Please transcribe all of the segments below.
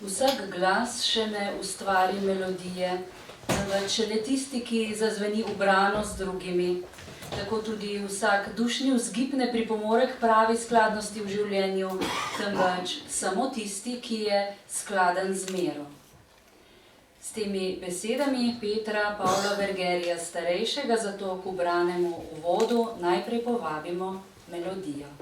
Vsak glas še ne ustvari melodije, temveč le tisti, ki zazveni ubrano z drugimi. Tako tudi vsak dušni vzgib ne pripomore k pravi skladnosti v življenju, temveč samo tisti, ki je skladen z mero. S temi besedami Petra Pavla Bergerija starejšega zato k ubranemu uvodu najprej povabimo melodijo.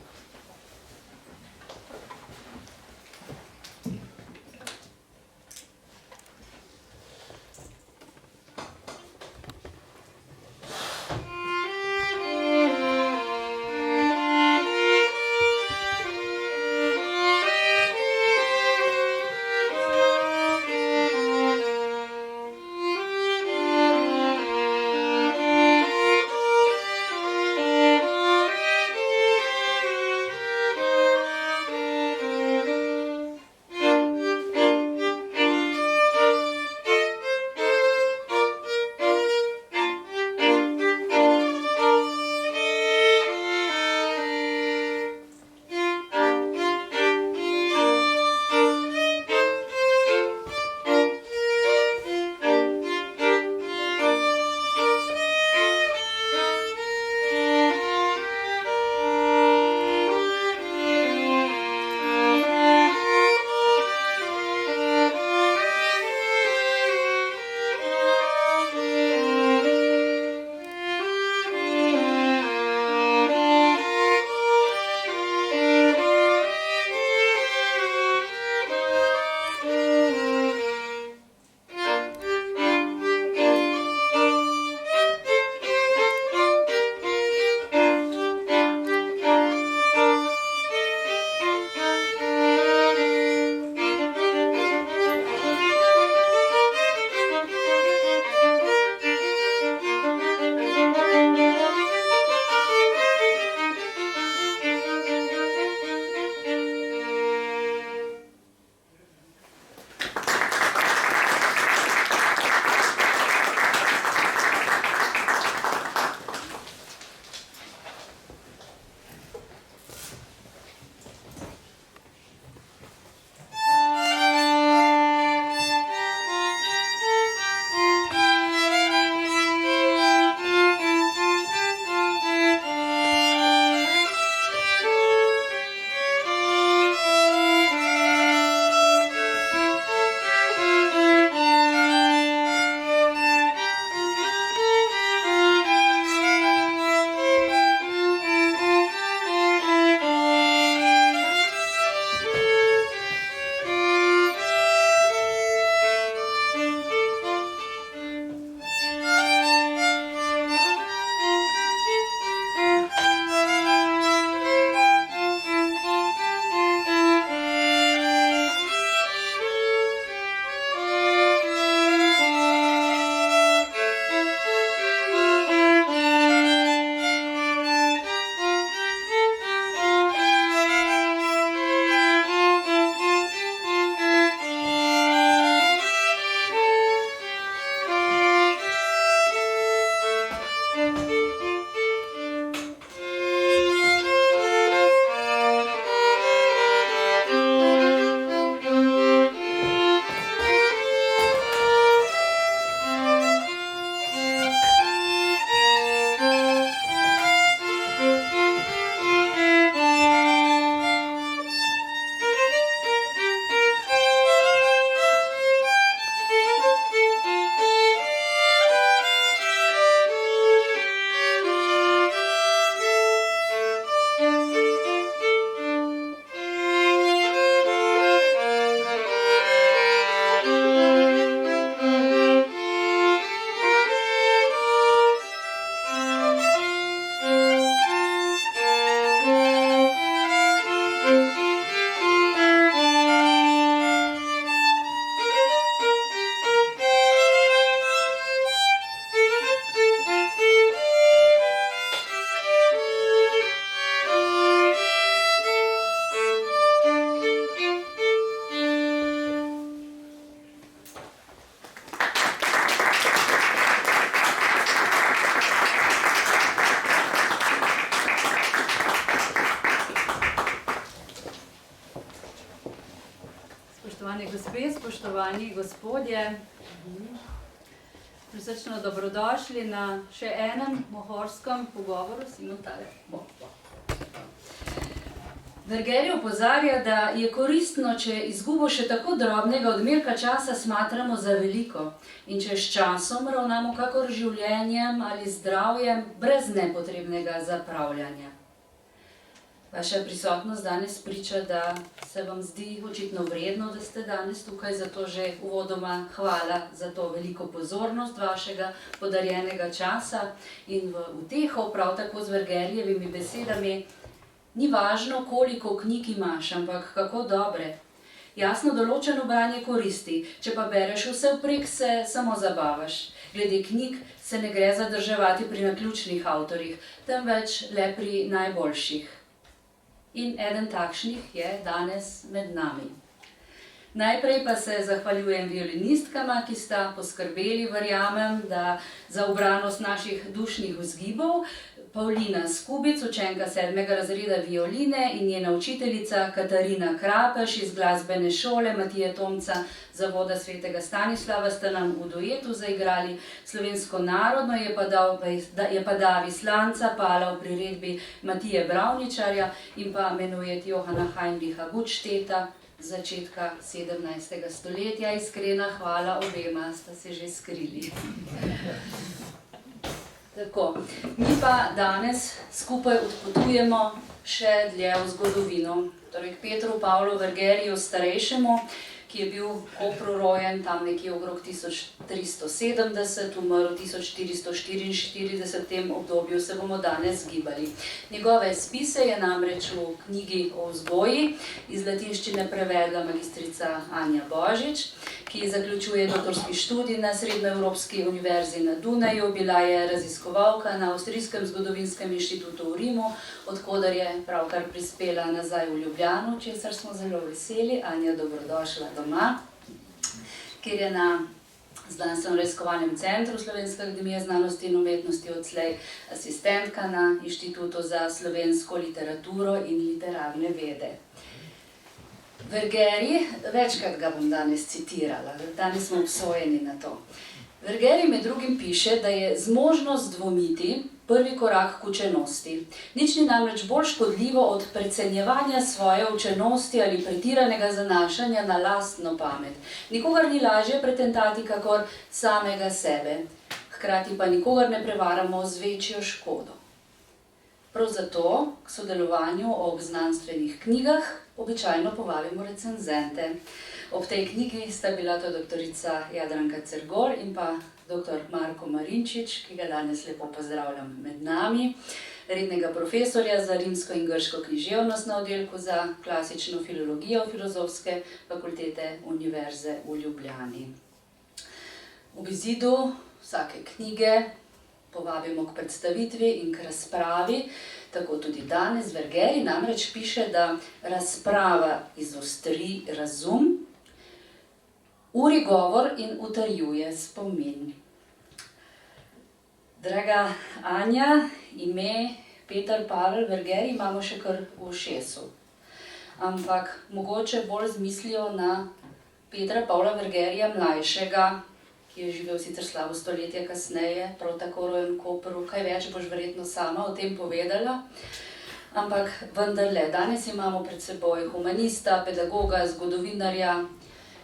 gospe, spoštovani gospodje, prisrčno dobrodošli na še enem mohorskem pogovoru. Vergeri opozarja, da je koristno, če izgubo še tako drobnega odmerka časa smatramo za veliko in če s časom ravnamo kakor življenjem ali zdravjem brez nepotrebnega zapravljanja. Vaša prisotnost danes priča, da se vam zdi očitno vredno, da ste danes tukaj, zato že uvodoma hvala za to veliko pozornost vašega podarjenega časa in v uteho prav tako z Vergerijevimi besedami ni važno, koliko knjig imaš, ampak kako dobre. Jasno določeno branje koristi, če pa bereš vse vprek, se samo zabavaš. Glede knjig se ne gre zadrževati pri naključnih avtorjih, temveč le pri najboljših. In eden takšnih je danes med nami. Najprej pa se zahvaljujem violinistkama, ki sta poskrbeli, verjamem, da za ubranost naših dušnih vzgibov, Pavlina Skubic, učenka 7. razreda violine in njena učiteljica Katarina Krapeš iz glasbene šole Matije Tomca Zavoda Svetega Stanislava sta nam v duetu zaigrali slovensko narodno, je pa Davi Slanca pala v priredbi Matije Bravničarja in pa Menuet Johana Heinricha Gutstedta z začetka 17. stoletja. Iskrena hvala obema, sta se že skrili. Tako, mi pa danes skupaj odpotujemo še dlje v zgodovino, torej k Petru Pavlu Vergeriju starejšemu, ki je bil v Kopru rojen tam nekje okrog 1370, umrl 1444, v tem obdobju se bomo danes gibali. Njegove spise je namreč v knjigi o vzgoji iz latinščine prevedla magistrica Anja Božič, ki zaključuje doktorski študij na Srednjeevropski univerzi na Dunaju, bila je raziskovalka na Avstrijskem zgodovinskem inštitutu v Rimu, odkoder je pravkar prispela nazaj v Ljubljano, česar smo zelo veseli. Anja, dobrodošla doma, kjer je na Znanstveno-raziskovalnem centru Slovenske akademije znanosti in umetnosti odslej asistentka na Inštitutu za slovensko literaturo in literarne vede. Vergeri, večkrat ga bom danes citirala, danes smo obsojeni na to. Vergeri med drugim piše, da je zmožnost dvomiti prvi korak k učenosti. Nič ni namreč bolj škodljivo od precenjevanja svoje učenosti ali pretiranega zanašanja na lastno pamet. Nikogar ni lažje pretentati kakor samega sebe, hkrati pa nikogar ne prevaramo z večjo škodo. Prav zato k sodelovanju ob znanstvenih knjigah običajno povabimo recenzente. Ob tej knjigi sta bila to doktorica Jadranka Cergor in pa dr. Marko Marinčič, ki ga danes lepo pozdravljam med nami, rednega profesorja za rimsko in grško književnost na oddelku za klasično filologijo Filozofske fakultete Univerze v Ljubljani. Ob izidu vsake knjige povabimo k predstavitvi in k razpravi, tako tudi danes. Vergeri namreč piše, da razprava izostri razum, uri govor in utrjuje spomin. Draga Anja, ime Peter Pavel Vergeri imamo še kar v ušesu. Ampak mogoče bolj z mislijo na Petra Pavla Vergerija mlajšega, ki je živel sicer slabo stoletje kasneje, prav tako rojen v Kopru. Kaj več boš verjetno sama o tem povedala. Ampak vendarle, danes imamo pred seboj humanista, pedagoga, zgodovinarja,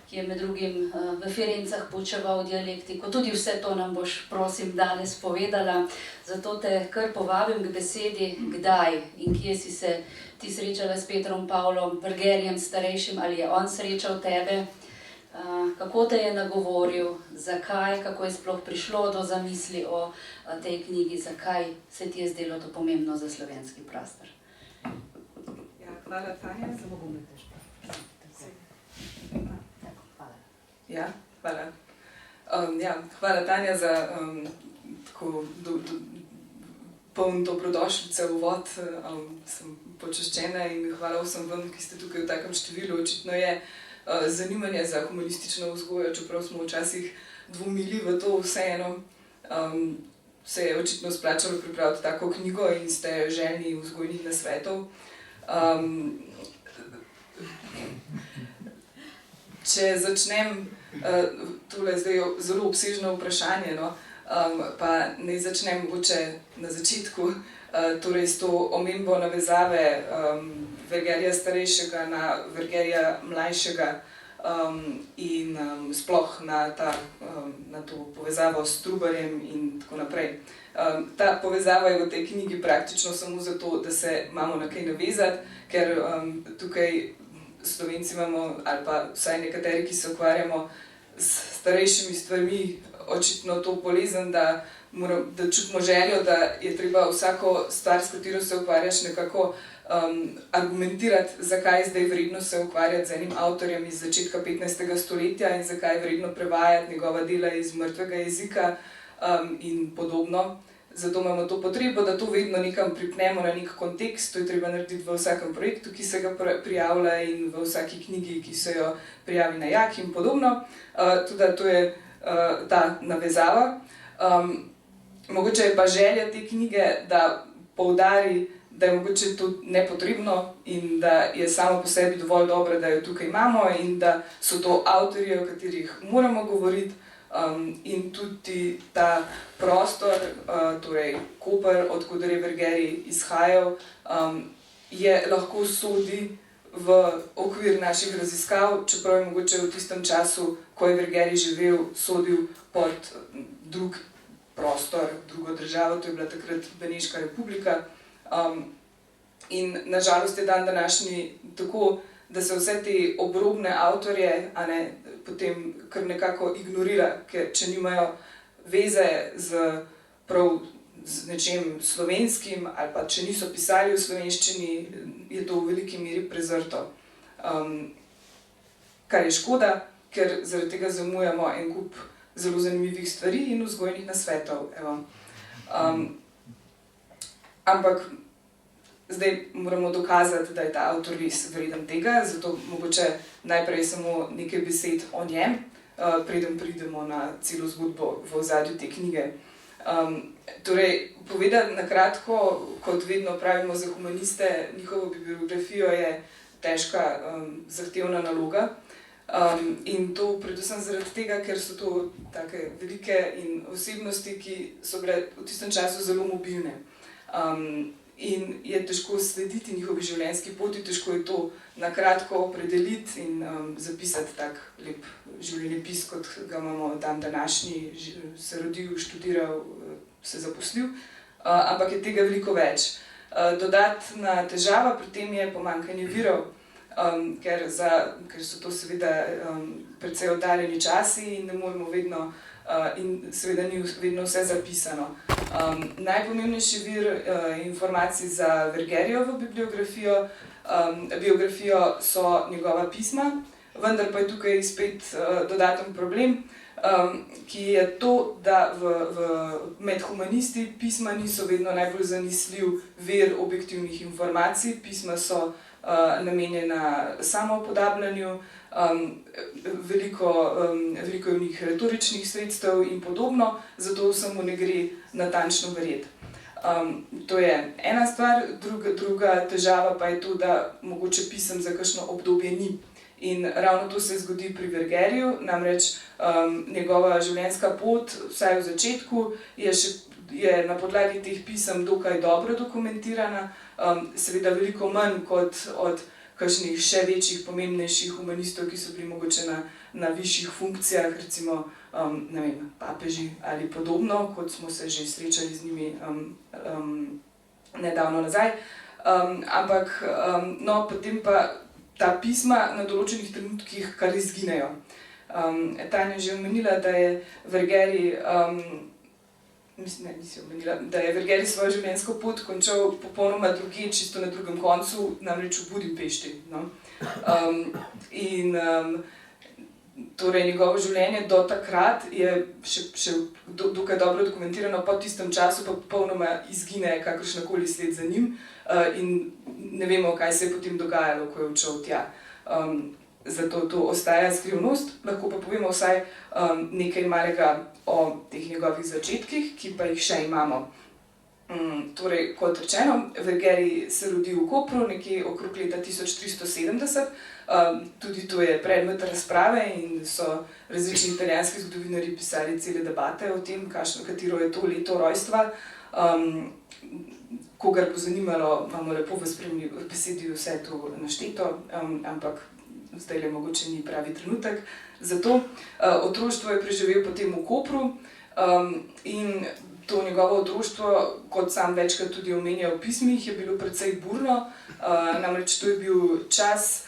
ki je med drugim v Firencah poučeval dialektiko. Tudi vse to nam boš, prosim, danes povedala. Zato te kar povabim k besedi, kdaj in kje si se ti srečala s Petrom Pavlom Vergerijem starejšim, ali je on srečal tebe, kako te je nagovoril, zakaj, kako je sploh prišlo do zamisli o tej knjigi, zakaj se ti je zdelo to pomembno za slovenski prostor. Ja, hvala, Tanja. Ja, hvala. Hvala, Tanja, za tako poln dobrodošlice v uvod. Sem počaščena in hvala vsem vam, ki ste tukaj v takem številu. Očitno je zanimanje za humanistično vzgojo, čeprav smo včasih dvomili v to, vseeno se je očitno splačalo pripraviti tako knjigo in ste željni vzgojnih nasvetov. Če začnem, tole je zdaj zelo obsežno vprašanje, no, pa ne začnem mogoče na začetku, torej s to omembo navezave Vergerija starejšega na Vergerija mlajšega in sploh na to povezavo s Trubarjem in tako naprej. Ta povezava je v tej knjigi praktično samo zato, da se imamo na kaj navezati, ker tukaj Slovenci imamo, ali pa vsaj nekateri, ki se ukvarjamo s starejšimi stvarmi, očitno to bolezen, da čutimo željo, da je treba vsako stvar, s katero se ukvarjaš, nekako argumentirati, zakaj je zdaj vredno se ukvarjati z enim avtorjem iz začetka 15. stoletja in zakaj je vredno prevajati njegova dela iz mrtvega jezika in podobno. Zato imamo to potrebo, da to vedno nekam pripnemo na nek kontekst, to je treba narediti v vsakem projektu, ki se ga prijavlja in v vsaki knjigi, ki se jo prijavi na JAK in podobno. Tudi to je ta navezava. Mogoče je pa želja te knjige, da poudari, da je mogoče to nepotrebno in da je samo po sebi dovolj dobro, da jo tukaj imamo in da so to avtorji, o katerih moramo govoriti. In tudi ta prostor, torej Koper, odkuder je Vergeri izhajal, je lahko sodi v okvir naših raziskav, čeprav je mogoče v tistem času, ko je Vergeri živel, sodil pod drug prostor, drugo državo, to je bila takrat Beneška republika. In nažalost je dan današnji tako, da se vse te obrobne avtorje potem kar nekako ignorira, ker če nimajo veze z nečem slovenskim ali pa če niso pisali v slovenščini, je to v veliki meri prezrto. Kar je škoda, ker zaradi tega zamujamo en kup zelo zanimivih stvari in vzgojnih nasvetov. Ampak zdaj moramo dokazati, da je ta avtor res vreden tega, zato mogoče najprej samo nekaj besed o njem, preden pridemo na celo zgodbo v ozadju te knjige. Torej, povedati na kratko, kot vedno pravimo za humaniste, njihovo biografijo je težka, zahtevna naloga. In to predvsem zaradi tega, ker so to take velike in osebnosti, ki so bile v tistem času zelo mobilne. In je težko slediti njihovi življenjski poti, težko je to na kratko opredeliti in zapisati tak lep življenjepis, kot ga imamo dan današnji, se rodil, študiral, se zaposlil, ampak je tega veliko več. Dodatna težava pri tem je pomanjkanje virov, ker so to seveda precej oddaljeni časi in ne moremo vedno in seveda ni vedno vse zapisano. Najpomembnejši vir informacij za Vergerijevo biografijo so njegova pisma, vendar pa je tukaj spet dodaten problem, ki je to, da med humanisti pisma niso vedno najbolj zanesljiv vir objektivnih informacij. Pisma so namenjena samoupodabljanju, veliko je v njih retoričnih sredstev in podobno, zato vsemu ne gre natančno verjeti. To je ena stvar, druga težava pa je to, da mogoče pisem za kakšno obdobje ni. In ravno to se zgodi pri Vergeriju, namreč njegova življenjska pot, vsaj v začetku, je na podlagi teh pisem dokaj dobro dokumentirana, seveda veliko manj kot od kakšnih še večjih, pomembnejših humanistov, ki so bili mogoče na višjih funkcijah, recimo papeži ali podobno, kot smo se že srečali z njimi nedavno nazaj. Ampak potem pa ta pisma na določenih trenutkih kar izginejo. Tanja že omenila, da je Vergeri da je Vergeri svojo življenjsko pot končal popolnoma drugje, čisto na drugem koncu, namreč v Budimpešti. In torej njegovo življenje do takrat je še dokaj dobro dokumentirano, po tistem času pa popolnoma izgine kakršnakoli sled za njim in ne vemo, kaj se je potem dogajalo, ko je odšel tja. Zato to ostaja skrivnost, lahko pa povemo vsaj nekaj malega o teh njegovih začetkih, ki pa jih še imamo. Torej, kot rečeno, Vergeri se rodi v Kopru nekje okrog leta 1370. Tudi to je predmet razprave in so različni italijanski zgodovinarji pisali cele debate o tem, katero je to leto rojstva. Kogar bo zanimalo, imamo lepo v spremni besedi vse to našteto, ampak zdaj mogoče ni pravi trenutek. Zato otroštvo je preživel potem v Kopru in to njegovo otroštvo, kot sam večkrat tudi omenja v pismih, je bilo precej burno. Namreč to je bil čas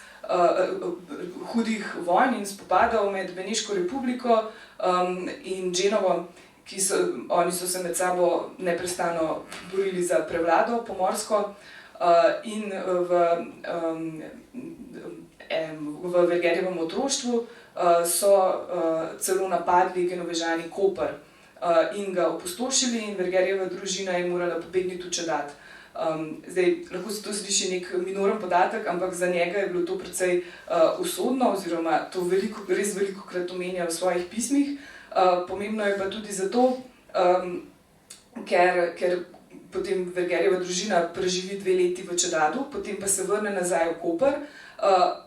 hudih vojn in spopadov med Beneško republiko in Genovo, oni so se med sabo neprestano borili za prevlado pomorsko in v Vergerijevem otroštvu so celo napadli Genovežani Koper in ga opustošili in Vergerijeva družina je morala pobegniti v Čadat. Zdaj, lahko se to sliši nek minoren podatek, ampak za njega je bilo to precej usodno oziroma to res velikokrat omenja v svojih pismih. Pomembno je pa tudi zato, ker potem Vergerijeva družina preživi 2 leti v Čadadu, potem pa se vrne nazaj v Koper,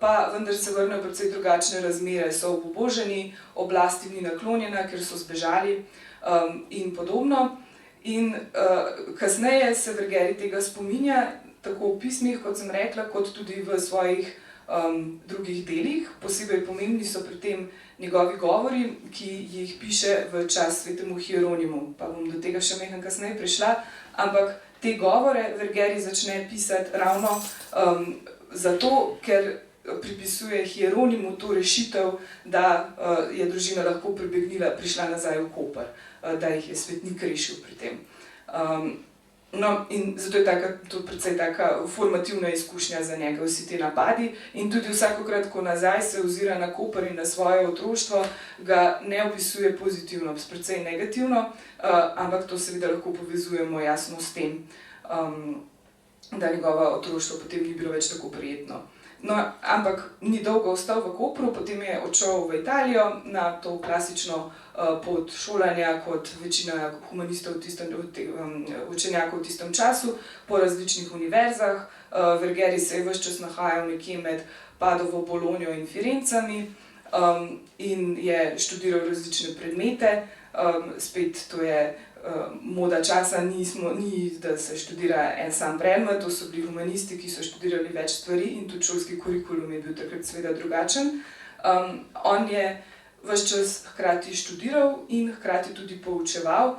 pa vendar se vrnejo precej drugačne razmere, so obuboženi, oblast jim ni naklonjena, ker so zbežali in podobno. In kasneje se Vergeri tega spominja, tako v pismih, kot sem rekla, kot tudi v svojih drugih delih. Posebej pomembni so pri tem njegovi govori, ki jih piše v čas svetemu Hieronimu, pa bom do tega še nekaj kasneje prišla, ampak te govore Vergeri začne pisati ravno zato, ker pripisuje Hieronimu to rešitev, da je družina lahko prišla nazaj v Koper, da jih je svetnik rešil pri tem. No, in zato je to precej taka formativna izkušnja za njega, vsi ti napadi. In tudi vsakokrat, ko nazaj se ozira na Koper in na svoje otroštvo, ga ne opisuje pozitivno, precej negativno, ampak to seveda lahko povezujemo jasno s tem, da njegovo otroštvo potem ni bilo več tako prijetno. No, ampak ni dolgo ostal v Kopru, potem je odšel v Italijo na to klasično pot šolanja kot večina humanistov, učenjakov v tistem času, po različnih univerzah. Vergeri se je ves čas nahajal nekje med Padovo, Bologno in Firencami in je študiral različne predmete. Spet to je moda časa, ni, da se študira en sam predmet, to so bili humanisti, ki so študirali več stvari in tudi šolski kurikulum je bil takrat seveda drugačen. On je ves čas hkrati študiral in hkrati tudi poučeval,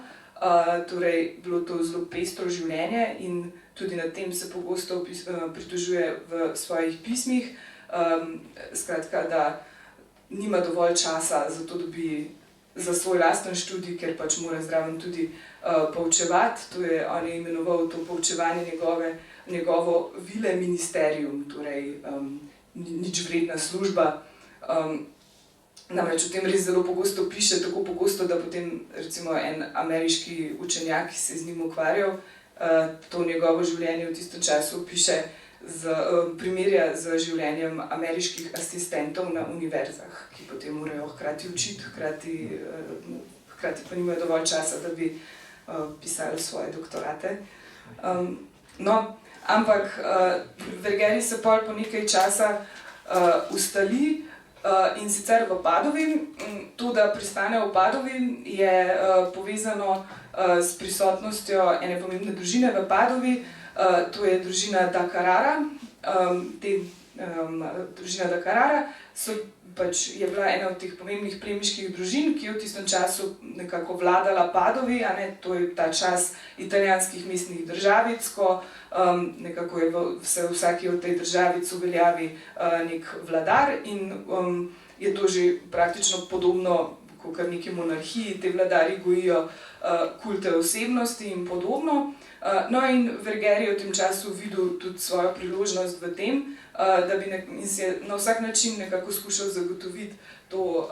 torej bilo to zelo pestro življenje in tudi nad tem se pogosto pritožuje v svojih pismih. Skratka, da nima dovolj časa za to, da bi za svoj lasten študij, ker pač mora zraven tudi poučevati. On je imenoval to poučevanje njegovo vile ministerium, torej nič vredna služba. Namreč o tem res zelo pogosto piše, tako pogosto, da potem recimo en ameriški učenjak, ki se je z njim ukvarjal, to njegovo življenje v tistem času primerja z življenjem ameriških asistentov na univerzah, ki potem morajo hkrati učiti, hkrati pa nimajo dovolj časa, da bi pisali svoje doktorate. No, ampak Vergeri se pol po nekaj časa ustali in sicer v Padovi. To, da pristane v Padovi, je povezano s prisotnostjo ene pomembne družine v Padovi. To je družina da Carrara. Družina da Carrara je bila ena od teh pomembnih plemiških družin, ki je v tistem času nekako vladala Padovi, to je ta čas italijanskih mestnih državic, ko nekako je v vsaki od tej državic uveljavi nek vladar in je to že praktično podobno kot neki monarhiji, te vladarji gojijo kulte osebnosti in podobno. No in Vergeri je v tem času videl tudi svojo priložnost v tem, da bi na vsak način nekako skušal zagotoviti to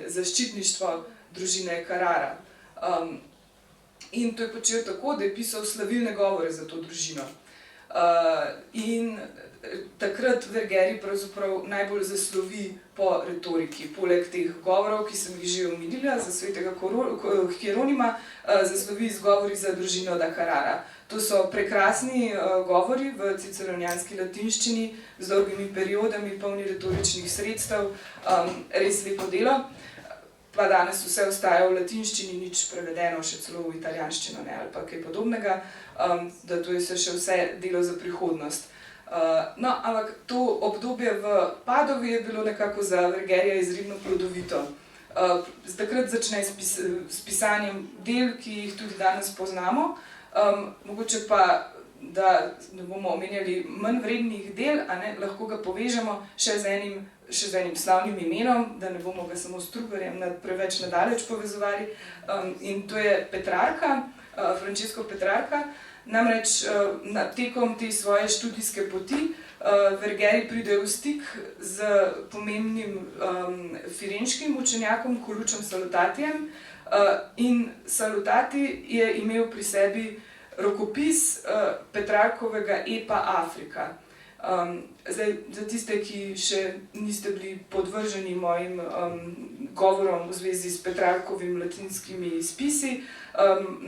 zaščitništvo družine Carrara. In to je počel tako, da je pisal slavilne govore za to družino. In takrat Vergeri pravzaprav najbolj zaslovi po retoriki. Poleg teh govorov, ki sem jih že omenila za svetega Hieronima, zaslovi z govori za družino da Carrara. To so prekrasni govori v ciceronijanski latinščini z dolgimi periodami, polni retoričnih sredstev, res lepo delo. Pa danes vse ostaja v latinščini, nič prevedeno, še celo v italijanščino, ne, ali pa kaj podobnega, da to je še vse delo za prihodnost. No, ampak to obdobje v Padovi je bilo nekako za Vergerija izredno plodovito. Takrat začne s pisanjem del, ki jih tudi danes poznamo, mogoče pa, da ne bomo omenjali manj vrednih del, a ne, lahko ga povežemo še z enim slavnim imenom, da ne bomo ga samo s Strugarjem preveč nadaleč povezovali, in to je Petrarka, Francesco Petrarca. Namreč tekom te svoje študijske poti Vergeri pride v stik z pomembnim firenškim učenjakom Colucciom Salutatijem, in Salutati je imel pri sebi rokopis Petrarkovega epa Afrika. Zdaj, za tiste, ki še niste bili podvrženi mojim govorom v zvezi s Petrarkovim latinskimi spisi,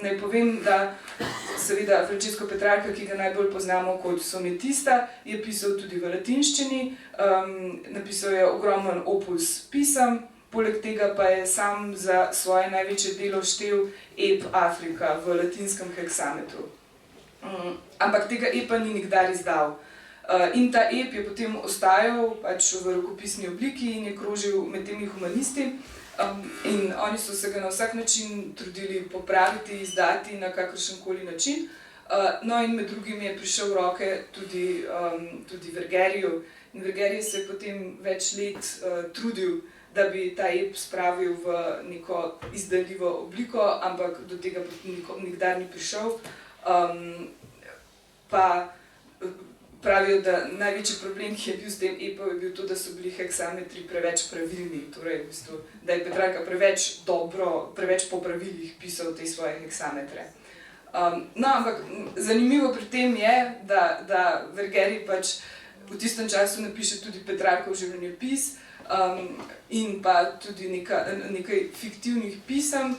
naj povem, da seveda Francesco Petrarca, ki ga najbolj poznamo kot sonetista, je pisal tudi v latinščini, napisal je ogromen opus pisem, poleg tega pa je sam za svoje največje delo štel ep Afrika v latinskem heksametru. Ampak tega epa ni nikdar izdal. In ta ep je potem ostajal pač v rokopisni obliki in je krožil med temi humanisti, in oni so se ga na vsak način trudili popraviti, izdati na kakršenkoli način. No in med drugim je prišel v roke tudi Vergeriju, in Vergerij se je potem več let trudil, da bi ta ep spravil v neko izdaljivo obliko, ampak do tega nikdar ni prišel. Pa pravijo, da največji problem, ki je bil s tem epom, je bil to, da so bili heksametri preveč pravilni, torej v bistvu, da je Petrarca preveč po pravilih pisal te svoje heksametre. No, ampak zanimivo pri tem je, da Vergerij pač v tistem času napiše tudi Petrarkov življenjepis, in pa tudi nekaj fiktivnih pisem,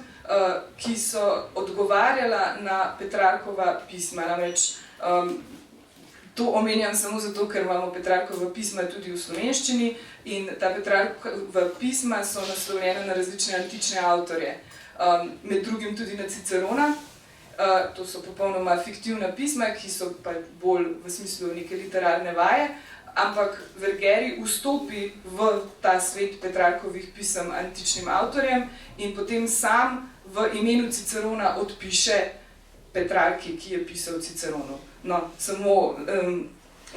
ki so odgovarjala na Petrarkova pisma. Namreč to omenjam samo zato, ker imamo Petrarkova pisma tudi v slovenščini, in ta Petrarkova pisma so naslovljena na različne antične avtorje, med drugim tudi na Cicerona. To so popolnoma fiktivna pisma, ki so pa bolj v smislu neke literarne vaje, ampak Vergerij vstopi v ta svet Petrarkovih pisem antičnim avtorjem in potem sam v imenu Cicerona odpiše Petrarki, ki je pisal Ciceronu. No,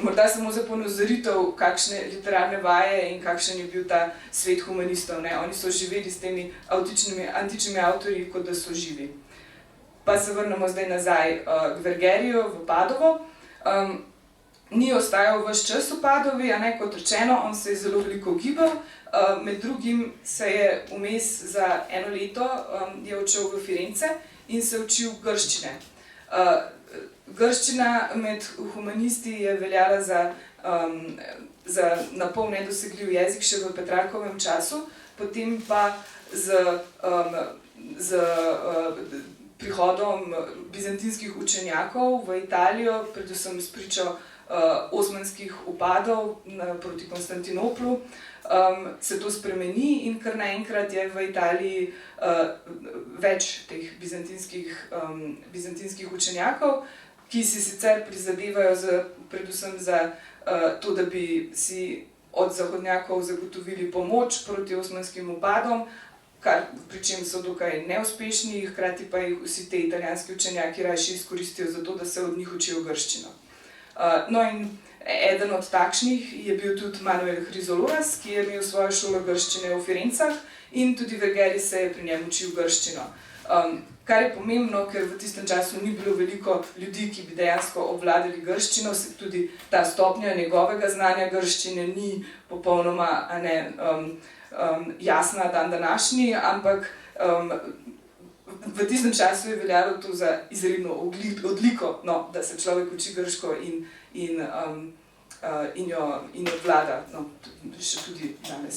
morda samo za ponazoritev, kakšne literarne vaje in kakšen je bil ta svet humanistov, ne. Oni so živeli s temi antičnimi avtorji, kot da so živi. Pa se vrnemo zdaj nazaj k Vergeriju v Padovo. Ni ostajal ves čas v Padovi, a ne, kot rečeno, on se je zelo veliko gibal, med drugim se je vmes za eno leto je odšel v Firence in se učil grščine. Grščina med humanisti je veljala za napol nedosegljiv jezik še v Petrarkovem času, potem pa z prihodom bizantinskih učenjakov v Italijo, predvsem spričo osmanskih upadov proti Konstantinoplu, se to spremeni in kar naenkrat je v Italiji več teh bizantinskih učenjakov, ki si sicer prizadevajo predvsem za to, da bi si od zahodnjakov zagotovili pomoč proti osmanskim upadom, pri čem so dokaj neuspešni, hkrati pa jih vsi te italijanski učenjaki rajši izkoristijo za to, da se od njih učijo grščino. No in eden od takšnih je bil tudi Manuel Chrysolorus, ki je imel svojo šolo grščine v Firencah in tudi Vergerij se je pri njem učil grščino. Kar je pomembno, ker v tistem času ni bilo veliko ljudi, ki bi dejansko obvladali grščino, tudi ta stopnja njegovega znanja grščine ni popolnoma jasna današnji, ampak v tistem času je veljalo to za izredno odliko, no, da se človek uči grško in jo obvlada, no, še tudi danes.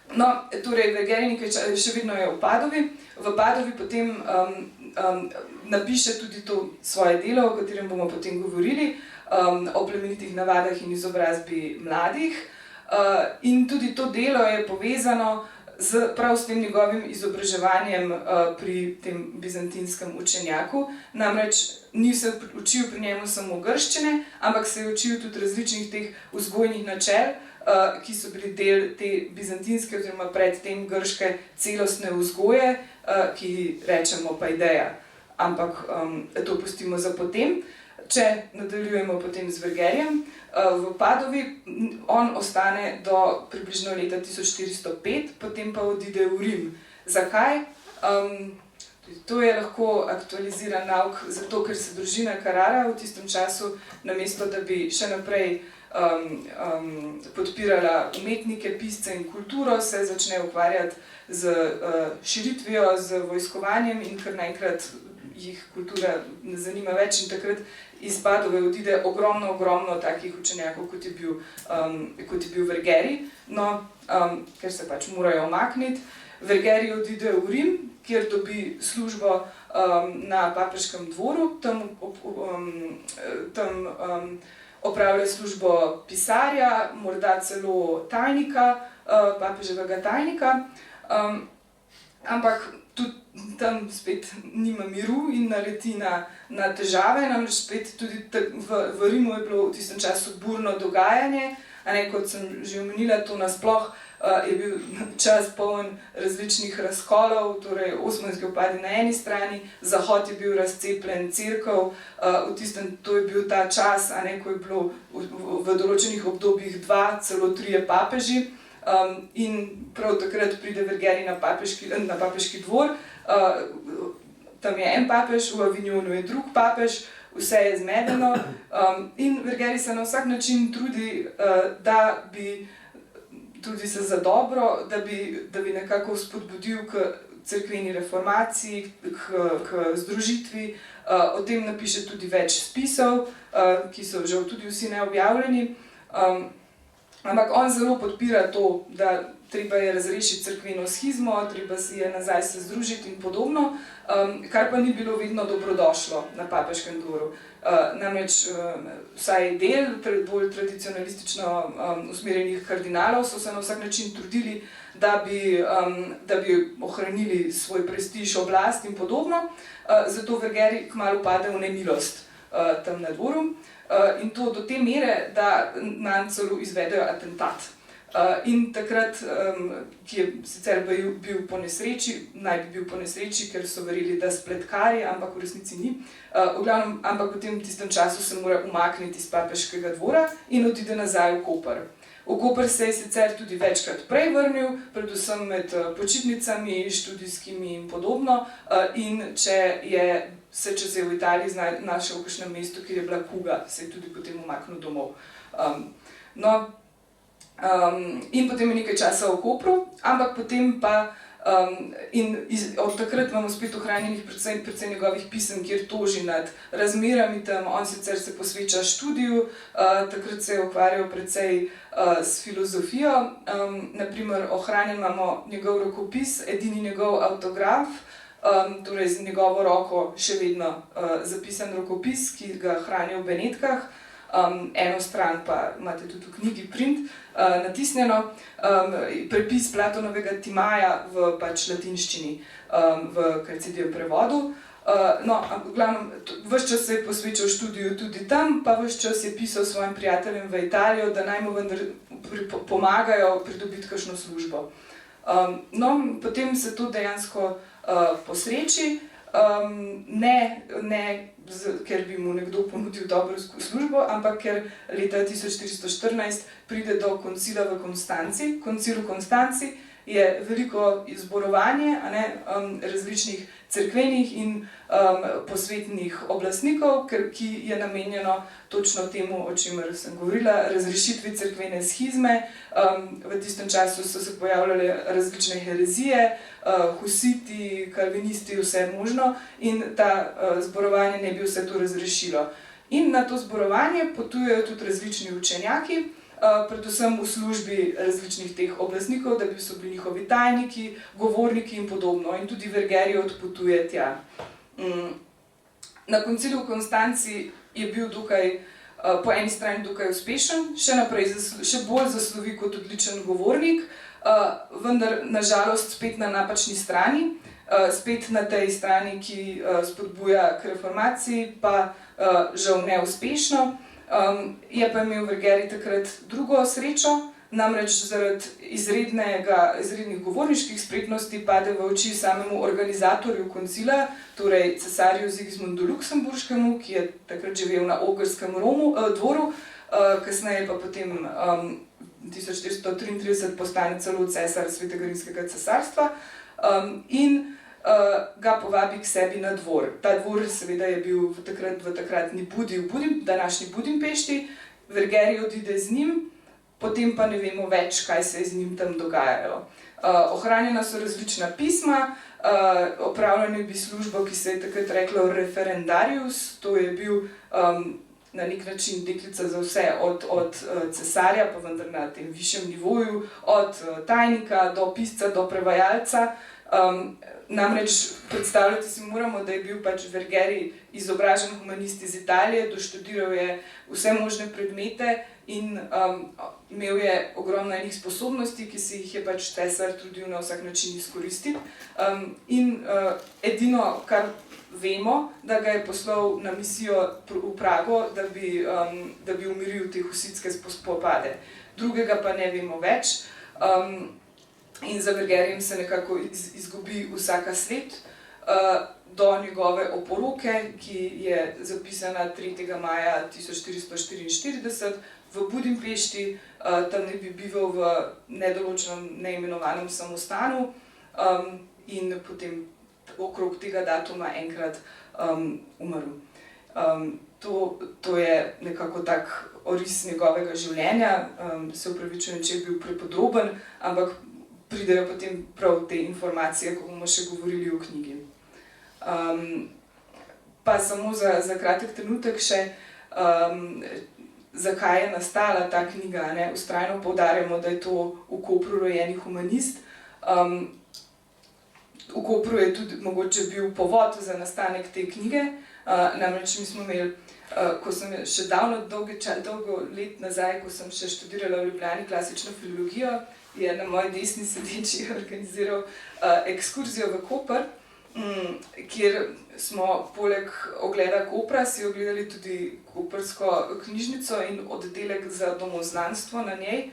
No, torej Vergerij še vedno je v Padovi. V Padovi potem napiše tudi to svoje delo, o katerem bomo potem govorili, o plemenitih navadah in izobrazbi mladih. In tudi to delo je povezano prav s tem njegovim izobraževanjem pri tem bizantinskem učenjaku. Namreč ni se učil pri njemu samo grščine, ampak se je učil tudi različnih teh vzgojnih načel, ki so bili del te bizantinske oziroma predtem grške celostne vzgoje, ki rečemo paideia. Ampak to pustimo za potem. Če nadaljujemo potem z Vergerijem, v Padovi on ostane do približno leta 1405, potem pa odide v Rim. Zakaj? To je lahko aktualiziran nauk, zato ker se družina Carrara v tistem času, namesto da bi še naprej podpirala umetnike, pisce in kulturo, se začne ukvarjati z širitvijo, z vojskovanjem in kar naenkrat jih kultura ne zanima več in takrat iz Padove odide ogromno takih učenjakov, kot je bil Vergeri. No, ker se pač morajo umakniti. Vergeri odide v Rim, kjer dobi službo na papeškem dvoru, tam opravlja službo pisarja, morda celo tajnika, papeževega tajnika, ampak tudi tam spet nima miru in naleti na težave, namreč spet tudi v Rimu je bilo v tistem času burno dogajanje, kot sem že omenila, to nasploh je bil čas poln različnih razkolov, torej osmanski upadi na eni strani, Zahod je bil razcepljen, cerkev, to je bil ta čas, ko je bilo v določenih obdobjih 2, celo 3 papeži, in prav takrat pride Vergeri na papeški dvor, tam je en papež, v Avignonu je drug papež, vse je zmedeno, in Vergeri se na vsak način trudi, da bi trudi se za dobro, da bi nekako spodbudil k cerkveni reformaciji, k združitvi. O tem napiše tudi več spisov, ki so žal tudi vsi neobjavljeni. Ampak on zelo podpira to, da treba je razrešiti cerkveno shizmo, treba si je nazaj se združiti in podobno, kar pa ni bilo vedno dobrodošlo na papeškem dvoru. Namreč vsaj del bolj tradicionalistično usmerjenih kardinalov so se na vsak način trudili, da bi ohranili svoj prestiž, oblast in podobno, zato Vergeri kmalu pade v nemilost tam na dvoru. In to do te mere, da nanj celo izvedejo atentat. In takrat, ki je sicer bil po nesreči, naj bi bil po nesreči, ker so verjeli, da spletkari, ampak v resnici ni. Ampak v tistem času se mora umakniti iz papeškega dvora in odide nazaj v Koper. V Koper se je sicer tudi večkrat prej vrnil, predvsem med počitnicami, študijskimi in podobno, in če se je v Italiji našel v kakšnem mestu, kjer je bila kuga, se je tudi potem umaknil domov. In potem je nekaj časa v Kopru, ampak potem pa od takrat imamo spet ohranjenih predvsem njegovih pisem, kjer toži nad razmerami tam. On sicer se posveča študiju, takrat se je ukvarjal precej s filozofijo. Naprimer, ohranjen imamo njegov rokopis, edini njegov avtograf, torej z njegovo roko še vedno zapisan rokopis, ki ga hranijo v Benetkah. Eno stran pa imate tudi v knjigi print natisnjeno, prepis Platonovega Timaja v latinščini, v Calcidijem prevodu. V glavnem, ves čas se je posvečal študiju tudi tam, pa ves čas je pisal svojim prijateljem v Italijo, da naj mu vendar pomagajo pridobiti kakšno službo. Potem se to dejansko posreči, ne ker bi mu nekdo ponudil dobro službo, ampak ker leta 1414 pride do koncila v Konstanci. Koncil v Konstanci je veliko zborovanje različnih cerkvenih in posvetnih oblastnikov, ki je namenjeno točno temu, o čemer sem govorila, razrešitvi cerkvene shizme. V tistem času so se pojavljale različne herezije, husiti, kalvinisti, vse možno, in ta zborovanje ne bi vse to razrešilo. In na to zborovanje potujejo tudi različni učenjaki, predvsem v službi različnih teh oblastnikov, da bi so bili njihovi tajniki, govorniki in podobno. In tudi Vergeri odpotuje tja. Na koncilu v Konstanci je bil dokaj, po eni strani dokaj uspešen, še bolj zaslovi kot odličen govornik, vendar nažalost spet na napačni strani, spet na tej strani, ki spodbuja k reformaciji, pa žal neuspešno. Je pa imel Vergeri takrat drugo srečo, namreč zaradi izrednih govorniških spretnosti pade v oči samemu organizatorju koncila, torej cesarju Sigismundu Luksemburškemu, ki je takrat živel na Ogrskem dvoru, kasneje pa potem 1433 postane celo cesar Svetega rimskega cesarstva, in ga povabi k sebi na dvor. Ta dvor seveda je bil v takratni Budi v današnji Budimpešti, Vergeri odide z njim, potem pa ne vemo več, kaj se je z njim tam dogajalo. Ohranjena so različna pisma, opravljena bi službo, ki se je takrat reklo referendarius, to je bil na nek način deklica za vse, od cesarja, pa vendar na tem višjem nivoju, od tajnika do pisca, do prevajalca. Namreč predstavljati si moramo, da je bil pač Vergeri izobražen humanist iz Italije, doštudiral je vse možne predmete in imel je ogromno enih sposobnosti, ki si jih je pač cesar trudil na vsak način izkoristiti. In edino, kar vemo, da ga je poslal na misijo v Prago, da bi umiril te husitske spopade. Drugega pa ne vemo več. In za Vergerijem se nekako izgubi vsaka sled do njegove oporoke, ki je zapisana 3. maja 1444 v Budimpešti, tam ne bi bival v nedoločenem, neimenovanem samostanu in potem okrog tega datuma enkrat umrl. To je nekako tak oris njegovega življenja, se upravičujem, če je bil prepodroben, ampak pridejo potem prav te informacije, ko bomo še govorili o knjigi. Pa samo za kratek trenutek še, zakaj je nastala ta knjiga, ne? Vztrajno poudarjamo, da je to v Kopru rojeni humanist. V Kopru je tudi mogoče bil povod za nastanek te knjige, namreč mi smo imeli, ko sem še davno dolgo let nazaj, ko sem še študirala v Ljubljani klasično filologijo, je na moji desni sedeči organiziral ekskurzijo v Koper, kjer smo poleg ogleda Kopra si ogledali tudi koprsko knjižnico in oddelek za domoznanstvo na njej.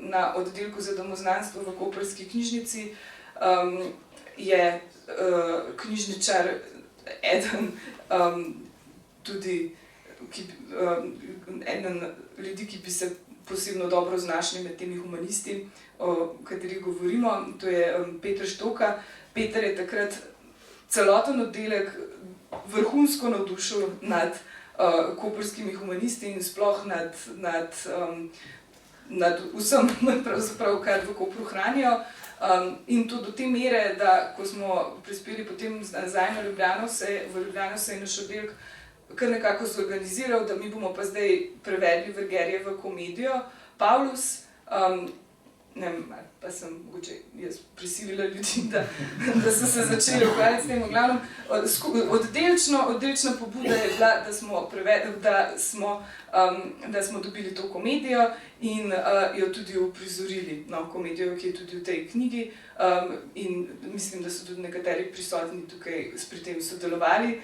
Na oddelku za domoznanstvo v koprski knjižnici je knjižničar eden ljudi, ki bi se posebno dobro znašli med temi humanisti, o katerih govorimo, to je Peter Štoka. Peter je takrat celoten oddelek vrhunsko navdušil nad koprskimi humanisti in sploh nad vsem, pravzaprav, kar v Kopru hranijo. In to do te mere, da ko smo prispeli potem nazaj na Ljubljano, v Ljubljano se je naš oddelek kar nekako zorganiziral, da mi bomo pa zdaj prevedli Vergerijevo komedijo Pavlus. Ne vem, pa sem mogoče jaz prisilila ljudi, da so se začeli ukvarjati s tem. V glavnem, oddelčna pobuda je bila, da smo dobili to komedijo in jo tudi uprizorili. No, komedijo, ki je tudi v tej knjigi, in mislim, da so tudi nekateri prisotni tukaj pri tem sodelovali.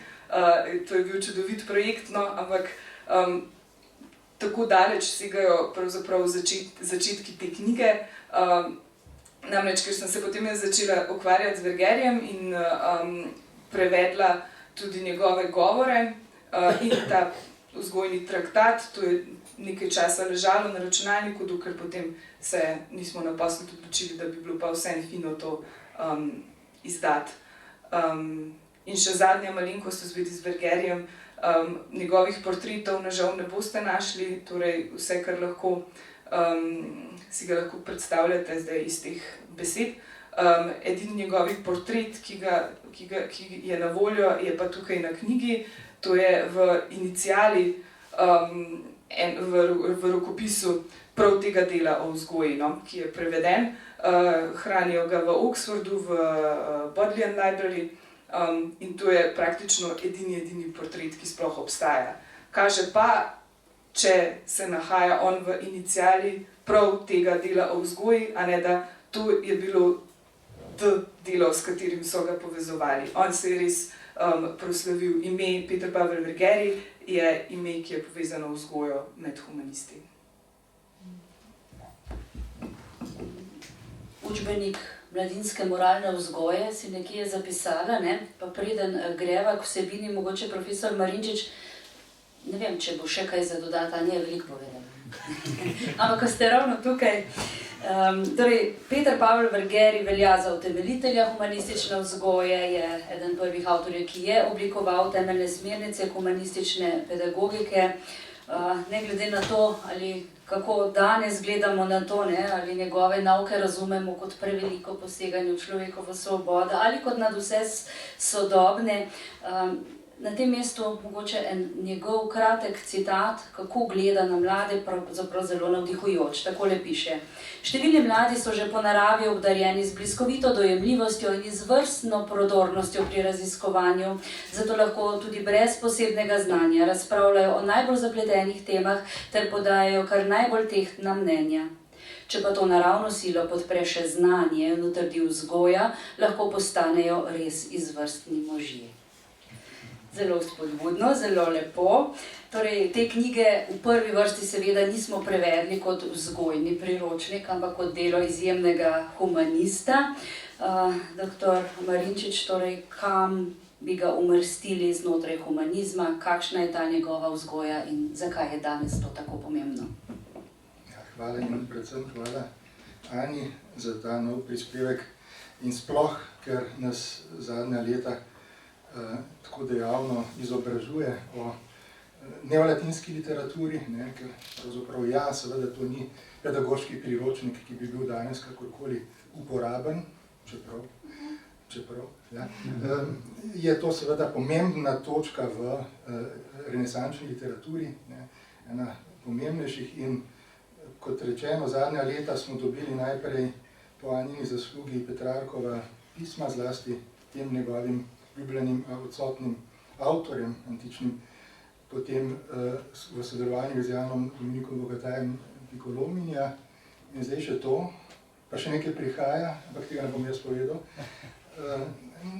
To je bil čudovit projekt, no, ampak tako daleč segajo pravzaprav začetki te knjige. Namreč, ker sem se potem začela ukvarjati z Vergerijem in prevedla tudi njegove govore in ta vzgojni traktat, to je nekaj časa ležalo na računalniku, dokler potem se nismo naposled odločili, da bi bilo pa vseeno fino to izdati. In še zadnja malenkost v zvezi z Vergerijem, njegovih portretov nažal ne boste našli, torej vse, kar lahko, si ga lahko predstavljate zdaj iz teh besed. Edini njegovih portret, ki je na voljo, je pa tukaj na knjigi, to je v iniciali, v rokopisu prav tega dela o vzgoji, no, ki je preveden. Hranijo ga v Oxfordu, v Bodleian Library, in to je praktično edini portret, ki sploh obstaja. Kaže pa, če se nahaja on v iniciali prav tega dela o vzgoji, a ne da to je bilo delo, s katerim so ga povezovali. On se je res proslavil. Ime Peter Pavel Vergeri je ime, ki je povezano vzgojo med humanisti. Učbenik mladinske moralne vzgoje si nekje zapisala, ne? Pa preden greva k vsebini, mogoče profesor Marinčič, ne vem, če bo še kaj za dodati, a je veliko povedala. Ampak ko ste ravno tukaj, torej Peter Pavel Vergeri velja za utemeljitelja humanistične vzgoje, je eden prvih avtorjev, ki je oblikoval temeljne smernice humanistične pedagogike. Ne glede na to, ali kako danes gledamo na to, ne, ali njegove nauke razumemo kot preveliko poseganje v človekovo svobodo ali kot nadvse sodobne. Na tem mestu mogoče njegov kratek citat, kako gleda na mlade, pravzaprav zelo navdihujoč. Takole piše: Številni mladi so že po naravi obdarjeni z bliskovito dojemljivostjo in izvrstno prodornostjo pri raziskovanju, zato lahko tudi brez posebnega znanja razpravljajo o najbolj zapletenih temah ter podajajo kar najbolj tehtna mnenja. Če pa to naravno silo podpre še znanje in utrdi vzgoja, lahko postanejo res izvrstni možje. Zelo spodbudno, zelo lepo. Torej, te knjige v prvi vrsti seveda nismo prevedli kot vzgojni priročnik, ampak kot delo izjemnega humanista. Dr. Marinčič, torej, kam bi ga uvrstili znotraj humanizma, kakšna je ta njegova vzgoja in zakaj je danes to tako pomembno? Ja, hvala in predvsem hvala Ani za ta nov prispevek in sploh, ker nas zadnja leta tako dejavno izobražuje o neolatinski literaturi, ne, ker pravzaprav seveda to ni pedagoški priročnik, ki bi bil danes kakorkoli uporaben, čeprav, ja. Je to seveda pomembna točka v renesančni literaturi, ne, ena pomembnejših in, kot rečeno, zadnja leta smo dobili najprej po Anini zaslugi Petrarkova pisma, zlasti tem njegovim ljubljenim odsotnim avtorjem antičnim, potem v sodelovanju z Janom Dominikom Bogatajem Piccolomija in zdaj še to, pa še nekaj prihaja, ampak tega ne bom jaz povedal.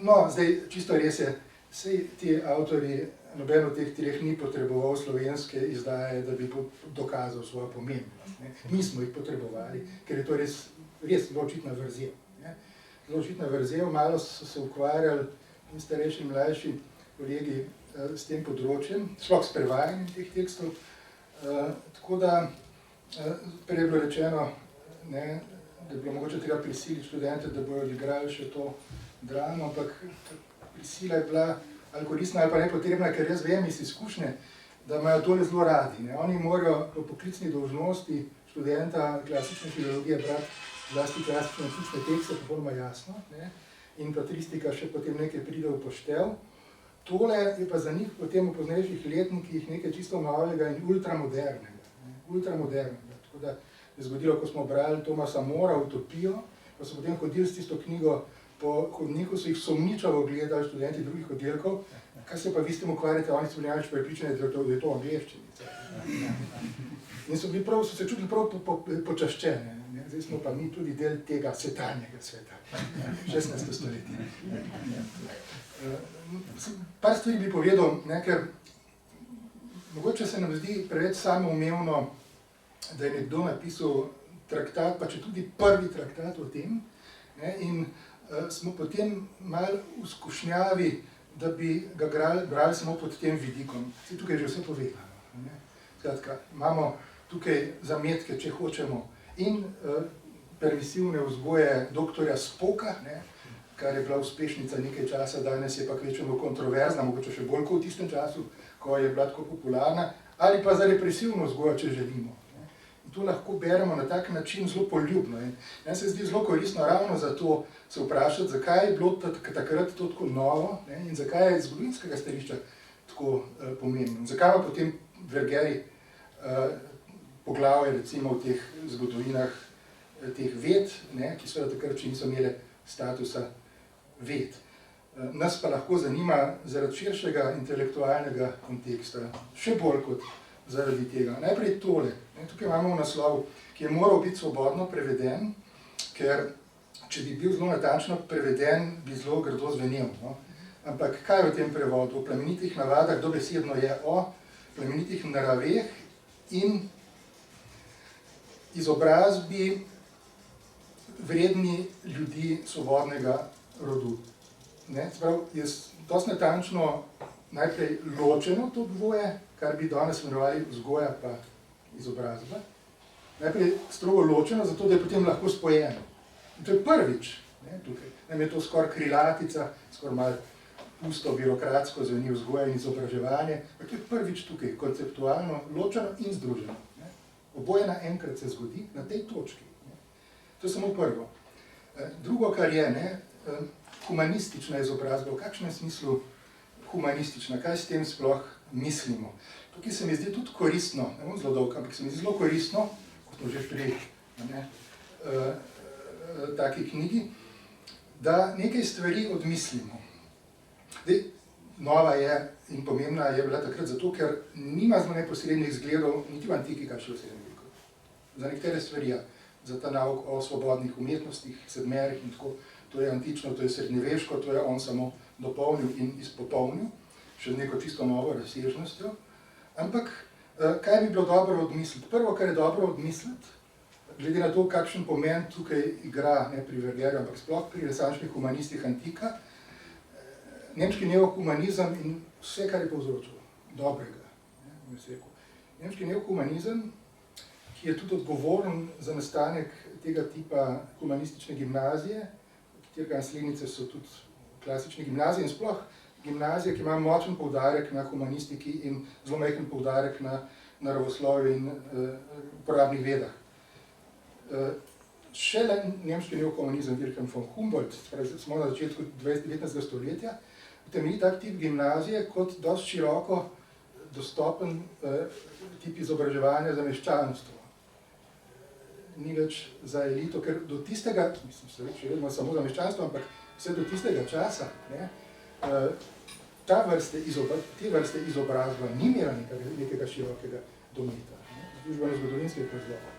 No, zdaj čisto res je, saj ti avtorji, noben od teh treh ni potreboval slovenske izdaje, da bi dokazal svojo pomembnost. Mi smo jih potrebovali, ker je to res zelo očitna vrzel. Zelo očitna vrzel, malo so se ukvarjali in starejši in mlajši kolegi s tem področjem, sploh s prevajanjem teh tekstov. Tako da, prej je bilo rečeno, ne, da je bilo mogoče treba prisiliti študente, da bodo odigrali še to dramo, ampak prisila je bila ali koristna ali pa nepotrebna, ker jaz vem iz izkušnje, da imajo tole zelo radi. Ne. Oni morajo po poklicni dolžnosti študenta klasične filologije brati zlasti klasične antične tekste, popolnoma jasno, ne. In patristika še potem nekaj pride v poštev. Tole je pa za njih potem v poznejših letnikih nekaj čisto novega in ultramodernega. Tako da je zgodilo, ko smo brali Tomasa Mora, Utopijo, pa so potem hodili s tisto knjigo po hodniku, so jih sumničavo gledali študenti drugih oddelkov, kaj se pa vi s tem ukvarjate, oni so bili največ prepričani, da je to angleščina. In so se čutili prav počaščene. Zdaj smo pa mi tudi del tega sedanjega sveta, 16. stoletje. Par stvari bi povedal, ne, ker mogoče se nam zdi preveč samoumevno, da je nekdo napisal traktat, pa če tudi prvi traktat o tem, ne, in smo potem malo v skušnjavi, da bi ga brali samo pod tem vidikom. Tukaj je že vse povedano. Skratka, imamo tukaj zametke, če hočemo, in permisivne vzgoje doktorja Spoka, ne, kar je bila uspešnica nekaj časa, danes je pa kvečemo kontroverzna, mogoče še bolj kot v tistem času, ko je bila tako popularna, ali pa za represivno vzgojo, če želimo. Ne. In to lahko beremo na tak način zelo poljubno. In meni se zdi zelo koristno ravno zato se vprašati, zakaj je bilo takrat to tako novo, ne, in zakaj je iz zgodovinskega stališča tako pomembno. Zakaj pa potem Vergeri poglavje recimo v teh zgodovinah teh ved, ne, ki seveda takrat še niso imele statusa ved. Nas pa lahko zanima zaradi širšega intelektualnega konteksta, še bolj kot zaradi tega. Najprej tole, tukaj imamo naslov, ki je moral biti svobodno preveden, ker če bi bil zelo natančno preveden, bi zelo grdo zvenel. No? Ampak kaj je v tem prevodu? O plemenitih navadah dobesedno je o plemenitih naraveh in izobrazbi vredni ljudi svobodnega rodu. Sprav, jaz dosti natančno najprej ločeno to dvoje, kar bi danes imenovali vzgoja pa izobrazba. Najprej strogo ločeno, zato da je potem lahko spojeno. In to je prvič, tukaj. Nam je to skoraj krilatica, skoraj malo pusto, birokratsko zveni vzgoja in izobraževanje, ampak to je prvič tukaj, konceptualno ločeno in združeno. Oboje naenkrat se zgodi na tej točki. To je samo prvo. Drugo, kar je, humanistična izobrazba, v kakšnem smislu humanistična, kaj s tem sploh mislimo. Tukaj se mi zdi tudi koristno, ne bom zelo dolg, ampak se mi zdi zelo koristno, kot smo že pri taki knjigi, da nekaj stvari odmislimo. Nova je in pomembna je bila takrat zato, ker nima zelo neposrednih zgledov, niti v antiki, kaj še v srednjem veku. Za nekatere stvari, za ta nauk o svobodnih umetnostih, sedmerih in tako, to je antično, to je srednjeveško, to je on samo dopolnil in izpopolnil, še z neko čisto novo razsežnostjo. Ampak, kaj bi bilo dobro odmisliti? Prvo, kar je dobro odmisliti, glede na to, kakšen pomen tukaj igra, ne pri Vergerju, ampak sploh pri renesančnih humanistih antika, nemški neohumanizem in vse, kar je povzročilo dobrega. Nemški neohumanizem, ki je tudi odgovoren za nastanek tega tipa humanistične gimnazije, katerega naslednice so tudi klasične gimnazije in sploh gimnazije, ki ima močen poudarek na humanistiki in zelo majhen poudarek na naravoslovju in uporabnih vedah. Šele nemški neohumanizem Wilhelm von Humboldt, smo na začetku 19. stoletja, utemelji tak tip gimnazije kot dosti široko dostopen tip izobraževanja za meščanstvo. Ni več za elito, ker do tistega, mislim, se reči, vedno samo za meščanstvo, ampak vse do tistega časa, te vrste izobrazba ni imela nekega širokega dometa, družbeno-zgodovinskih razlogov.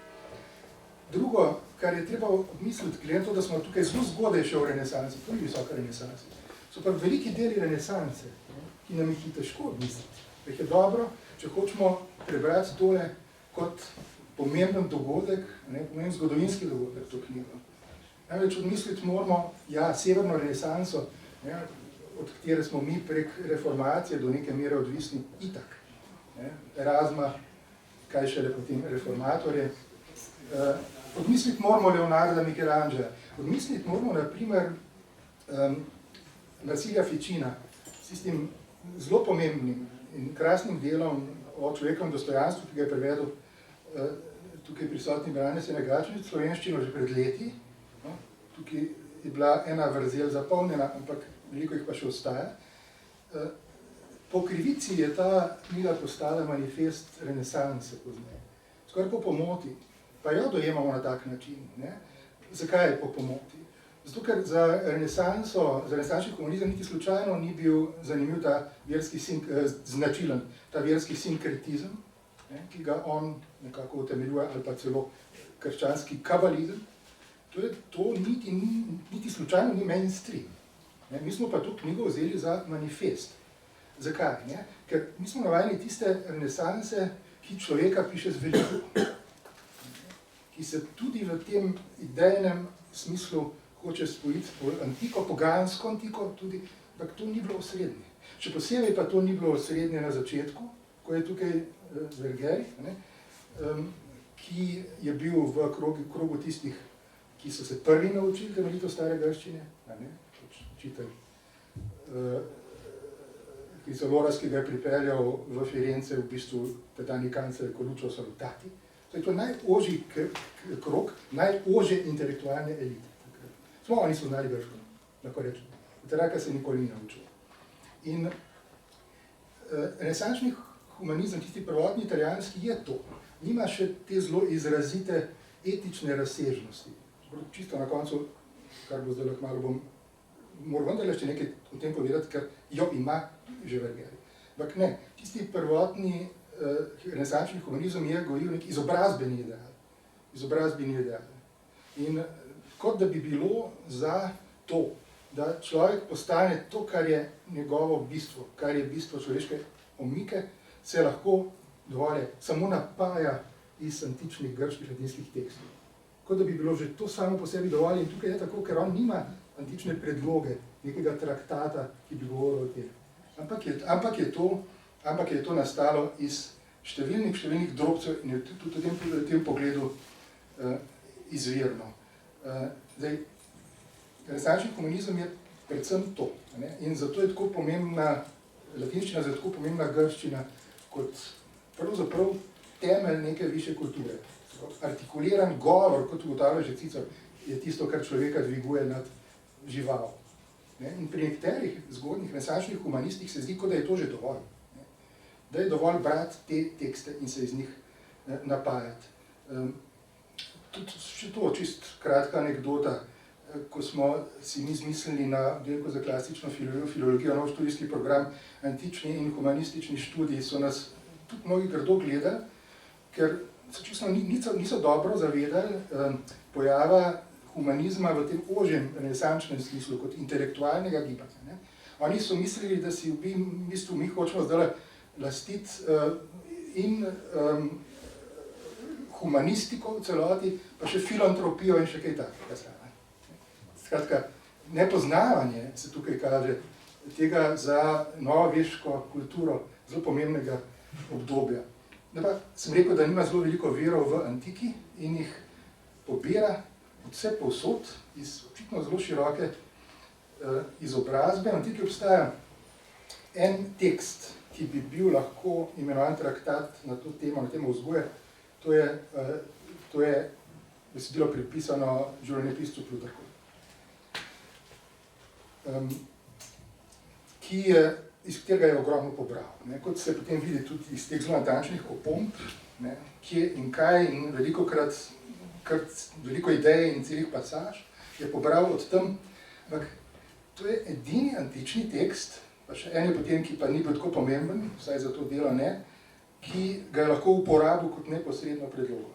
Drugo, kar je treba odmisliti, glede na to, da smo tukaj zelo zgodaj še v renesansi, to ni visoka renesansa, so pa veliki deli renesanse, ki nam jih je težko odmisliti. Je dobro, če hočemo prebrati tole kot pomemben dogodek, pomemben zgodovinski dogodek to knjigo. Največ odmisliti moramo, severno renesanso, od katere smo mi prek reformacije do neke mere odvisni itak. Erasma, kaj šele potem reformatorje. Odmisliti moramo Leonarda Michelangela. Odmisliti moramo, na primer, Marsilija Ficina, s tistim zelo pomembnim in krasnim delom o človekovem dostojanstvu, ki ga je prevedel tukaj prisotni Brandes Senegačnic, slovenščino že pred leti. Tukaj je bila ena vrzel zapolnjena, ampak veliko jih pa še ostaja. Po krivici je ta knjiga postala manifest renesanse pozneje. Skoraj po pomoti, pa jo dojemamo na tak način. Zakaj je po pomoti? Zato, ker za renesančni humanizem niti slučajno ni bil zanimiv ta značilen, ta verski sinkretizem, ki ga on nekako utemeljuje, ali pa celo krščanski kabalizem. To niti slučajno ni mainstream. Mi smo pa to knjigo vzeli za manifest. Zakaj? Ker mi smo navajeni tiste renesanse, ki človeka piše z veliko, ki se tudi v tem idejnem smislu hoče spojiti antiko, pogansko antiko, tudi, ampak to ni bilo osrednje. Še posebej pa to ni bilo osrednje na začetku, ko je tukaj Verger, ki je bil v krogu tistih, ki so se prvi naučili temeljito stare grščine, učitelj Krizoloras, ki ga je pripeljal v Firence, v bistvu tedajni kancler Coluccio Salutati. To je najožji krog, najožje intelektualne elite. Samo oni so znali grško, lahko rečem. Literarka se nikoli ni naučila. In renesančni humanizem, tisti prvotni italijanski, je to. Nima še te zelo izrazite etične razsežnosti. Čisto na koncu, kar bo zdaj malo bom mora vendarle še nekaj o tem povedati, ker jo ima že Vergeri. Ampak ne, tisti prvotni renesančni humanizem je gojil nek izobrazbeni ideal. Izobrazbeni ideal. In kot da bi bilo za to, da človek postane to, kar je njegovo bistvo, kar je bistvo človeške omike, se lahko dovolj samo napaja iz antičnih grških latinskih tekstov. Kot da bi bilo že to samo po sebi dovolj in tukaj je tako, ker on nima antične predloge, nekega traktata, ki bi govoril o tem. Ampak je to nastalo iz številnih drobcev in je tudi v tem pogledu izvirno. Zdaj, renesančni humanizem je predvsem to, ne? In zato je tako pomembna latinščina, zato tako pomembna grščina kot pravzaprav temelj neke višje kulture. Artikuliran govor, kot ugotavlja že Cicer, je tisto, kar človeka dviguje nad žival. In pri nekaterih zgodnjih renesančnih humanistih se zdi, kot da je to že dovolj. Da je dovolj brati te tekste in se iz njih napajati. Tudi še to, čist kratka anekdota, ko smo si mi zmislili na oddelku za klasično filologijo nov študijski program antični in humanistični študij, so nas tudi mnogi grdo gledali, ker se čisto niso dobro zavedali pojava humanizma v tem ožjem renesančnem smislu, kot intelektualnega gibanja. Ne? Oni so mislili, da si v bistvu mi hočemo zdaj lastiti in humanistiko v celoti, pa še filantropijo in še kaj takega. Skratka, nepoznavanje se tukaj kaže tega za novoveško kulturo zelo pomembnega obdobja. Da pa sem rekel, da nima zelo veliko verov v antiki in jih pobira vse povsod iz očitno zelo široke izobrazbe. V antiki obstaja en tekst, ki bi bil lahko imenovan traktat na to temo, na temo vzgoje. To je besedilo pripisano življenjepiscu Plutarhu, iz katerega je ogromno pobral. Kot se potem vidi tudi iz teh zelo natančnih opomb, kje in kaj in velikokrat veliko idej in celih pasaž je pobral od tam. Ampak to je edini antični tekst, pa še en je potem, ki pa ni bil tako pomemben, vsaj za to delo ne, ki ga je lahko uporabil kot neposredno predlogo.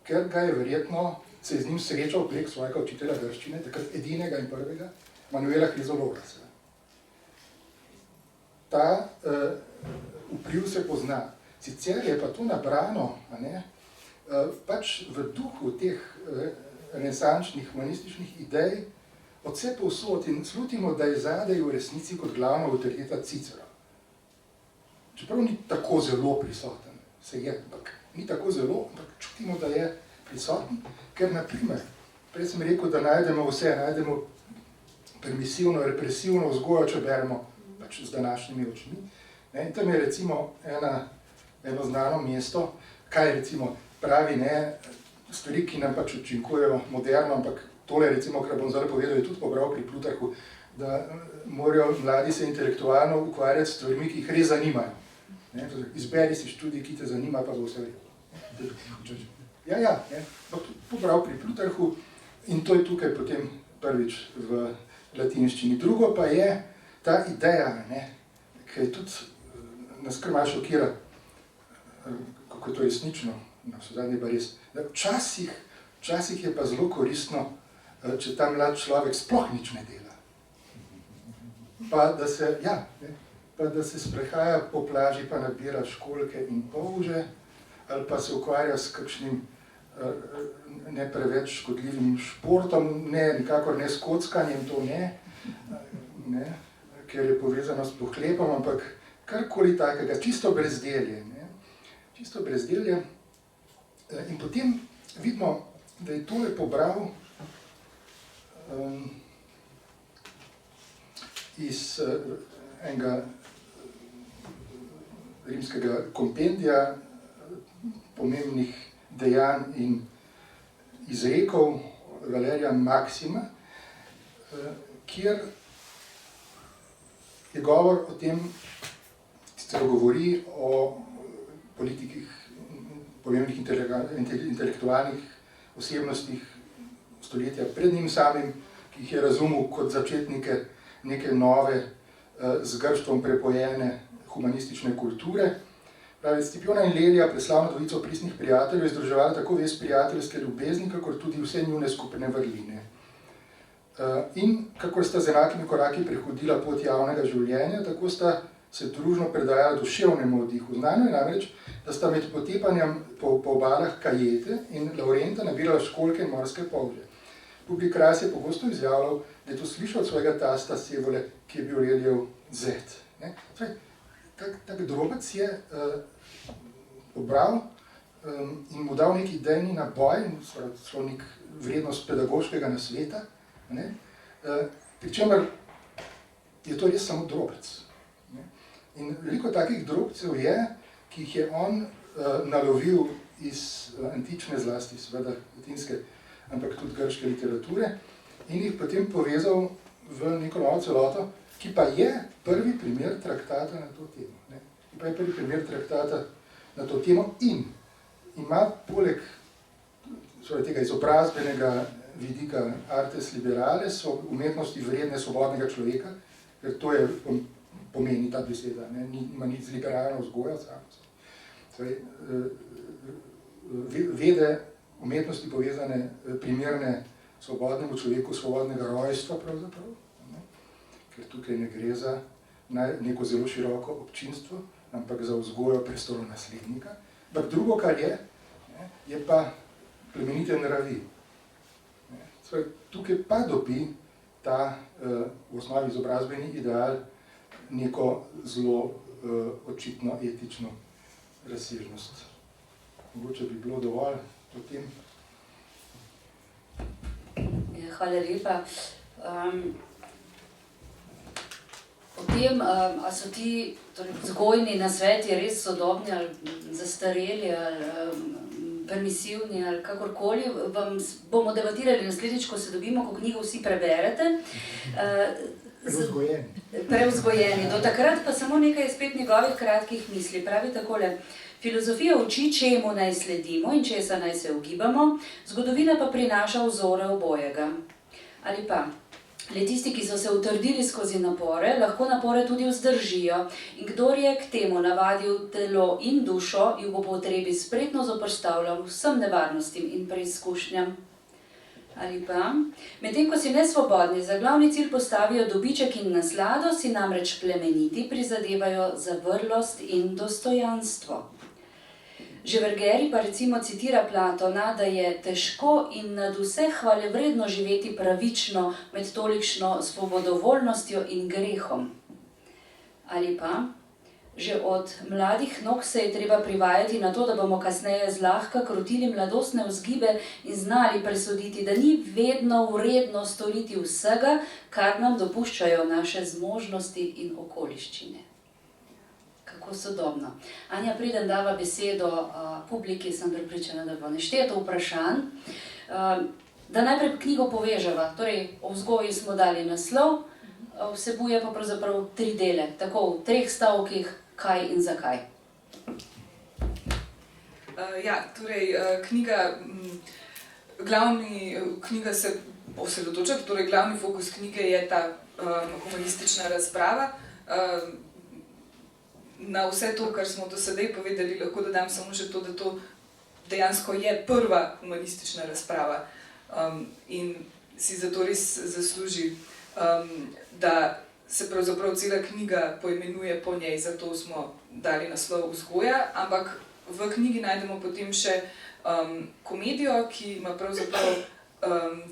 Ker ga je verjetno se z njim srečal prek svojega učitelja grščine, takrat edinega in prvega, Manuela Hrizolorasa. Ta vpliv se pozna. Sicer je pa to nabrano, pač v duhu teh renesančnih humanističnih idej od vse povsod in slutimo, da je zadaj v resnici kot glavna avtoriteta Cicera. Čeprav ni tako zelo prisoten, se je, ampak ni tako zelo, ampak čutimo, da je prisoten, ker na primer, prej sem rekel, da najdemo vse, najdemo permisivno, represivno vzgojo, če beremo pač z današnjimi očmi. In tam je recimo eno znano mesto, kaj recimo pravi, stvari, ki nam pač učinkujejo moderno, ampak tole recimo, kar bom zdaj povedal, je tudi pobral pri Plutarhu, da morajo mladi se intelektualno ukvarjati s stvarmi, ki jih res zanimajo. Izberi si študij, ki te zanima, pa bo vse vedel. Ja, pobral pri Plutarhu in to je tukaj potem prvič v latinščini. Drugo pa je ta ideja, ki je tudi nas kar malo šokira, kako je to resnično, vse zadnje pa res. Včasih je pa zelo koristno, če ta mlad človek sploh nič ne dela. Pa da se sprehaja po plaži, pa nabira školjke in polže, ali pa se ukvarja s kakšnim ne preveč škodljivim športom, nikakor ne s kockanjem, to ne, ker je povezano s pohlepom, ampak karkoli takega, čisto brezdelje. Čisto brezdelje. In potem vidimo, da je tole pobral iz enega rimskega kompendija pomembnih dejanj in izrekov Valerija Maksima, kjer je govor o tem, sicer govori o politikih, pomembnih intelektualnih osebnostih stoletja pred njim samim, ki jih je razumel kot začetnike neke nove, z grštvom prepojene humanistične kulture. Pravi, Scipiona in Lelija, preslavno dvojico pristnih prijateljev, je združevala tako vez prijateljske ljubezni, kakor tudi vse njune skupne vrline. In kako sta z enakimi koraki prehodila pot javnega življenja, tako sta se družno predajala duševnemu oddihu. Znano je namreč, da sta med potepanjem po obalah Kajete in Laurenta nabirala školjke in morske polže. Publik Kras je pogosto izjavljal, da je to slišal od svojega tasta Sevole, ki je bil Lelijev zet. Tak drobec je pobral in mu dal neki idejni naboj, celo nek vrednost pedagoškega nasveta, pri čemer je to res samo drobec. In veliko takih drobcev je, ki jih je on nalovil iz antične zlasti, seveda latinske, ampak tudi grške literature, in jih potem povezal v neko novo celoto, ki pa je prvi primer traktata na to temo. Ki pa je prvi primer traktata na to temo in ima poleg tega izobrazbenega vidika artes liberales, umetnosti vredne svobodnega človeka, ker to je, pomeni ta beseda, nima nič z liberalno vzgojo, vede umetnosti povezane, primerne svobodnemu človeku, svobodnega rojstva pravzaprav, ker tukaj ne gre za neko zelo široko občinstvo, ampak za vzgojo prestolonaslednika. Ampak drugo, kar je pa plemenite naravi. Tukaj pa dobi ta v osnovi izobrazbeni ideal neko zelo očitno etično razsežnost. Mogoče bi bilo dovolj o tem. Hvala lepa. O tem, a so ti vzgojni nasveti res sodobni ali zastareli ali permisivni ali kakorkoli, vam bomo debatirali naslednjič, ko se dobimo, ko knjigo vsi preberete. Prevzgojeni. Do takrat pa samo nekaj spet njegovih kratkih misli. Pravi takole: filozofija uči, čemu naj sledimo in česa naj se ugibamo, zgodovina pa prinaša vzore obojega. Ali pa: le tisti, ki so se utrdili skozi napore, lahko napore tudi vzdržijo, in kdor je k temu navadil telo in dušo, ju bo po potrebi spretno zoperstavljal vsem nevarnostim in preizkušnjam. Ali pa: medtem ko si nesvobodni za glavni cilj postavijo dobiček in naslado, si namreč plemeniti prizadevajo za vrlost in dostojanstvo. Že Vergeri pa recimo citira Platona, da je težko in nadvse hvalevredno živeti pravično med tolikšno svobodovoljnostjo in grehom. Ali pa: že od mladih nog se je treba privajati na to, da bomo kasneje zlahka krotili mladostne vzgibe in znali presoditi, da ni vedno vredno storiti vsega, kar nam dopuščajo naše zmožnosti in okoliščine. Kako sodobno. Anja, preden dava besedo publiki, sem prepričana, da bo nešteto vprašanj. Da najprej knjigo poveževa, torej o vzgoji smo dali naslov, vsebuje pa pravzaprav 3 dele, tako v 3 stavkih, kaj in zakaj. Knjiga se osredotoča, torej glavni fokus knjige je ta humanistična razprava. Na vse to, kar smo do sedaj povedali, lahko dodam samo še to, da to dejansko je prva humanistična razprava in si zato res zasluži, da se pravzaprav cela knjiga poimenuje po njej, zato smo dali naslov Vzgoja, ampak v knjigi najdemo potem še komedijo, ki ima pravzaprav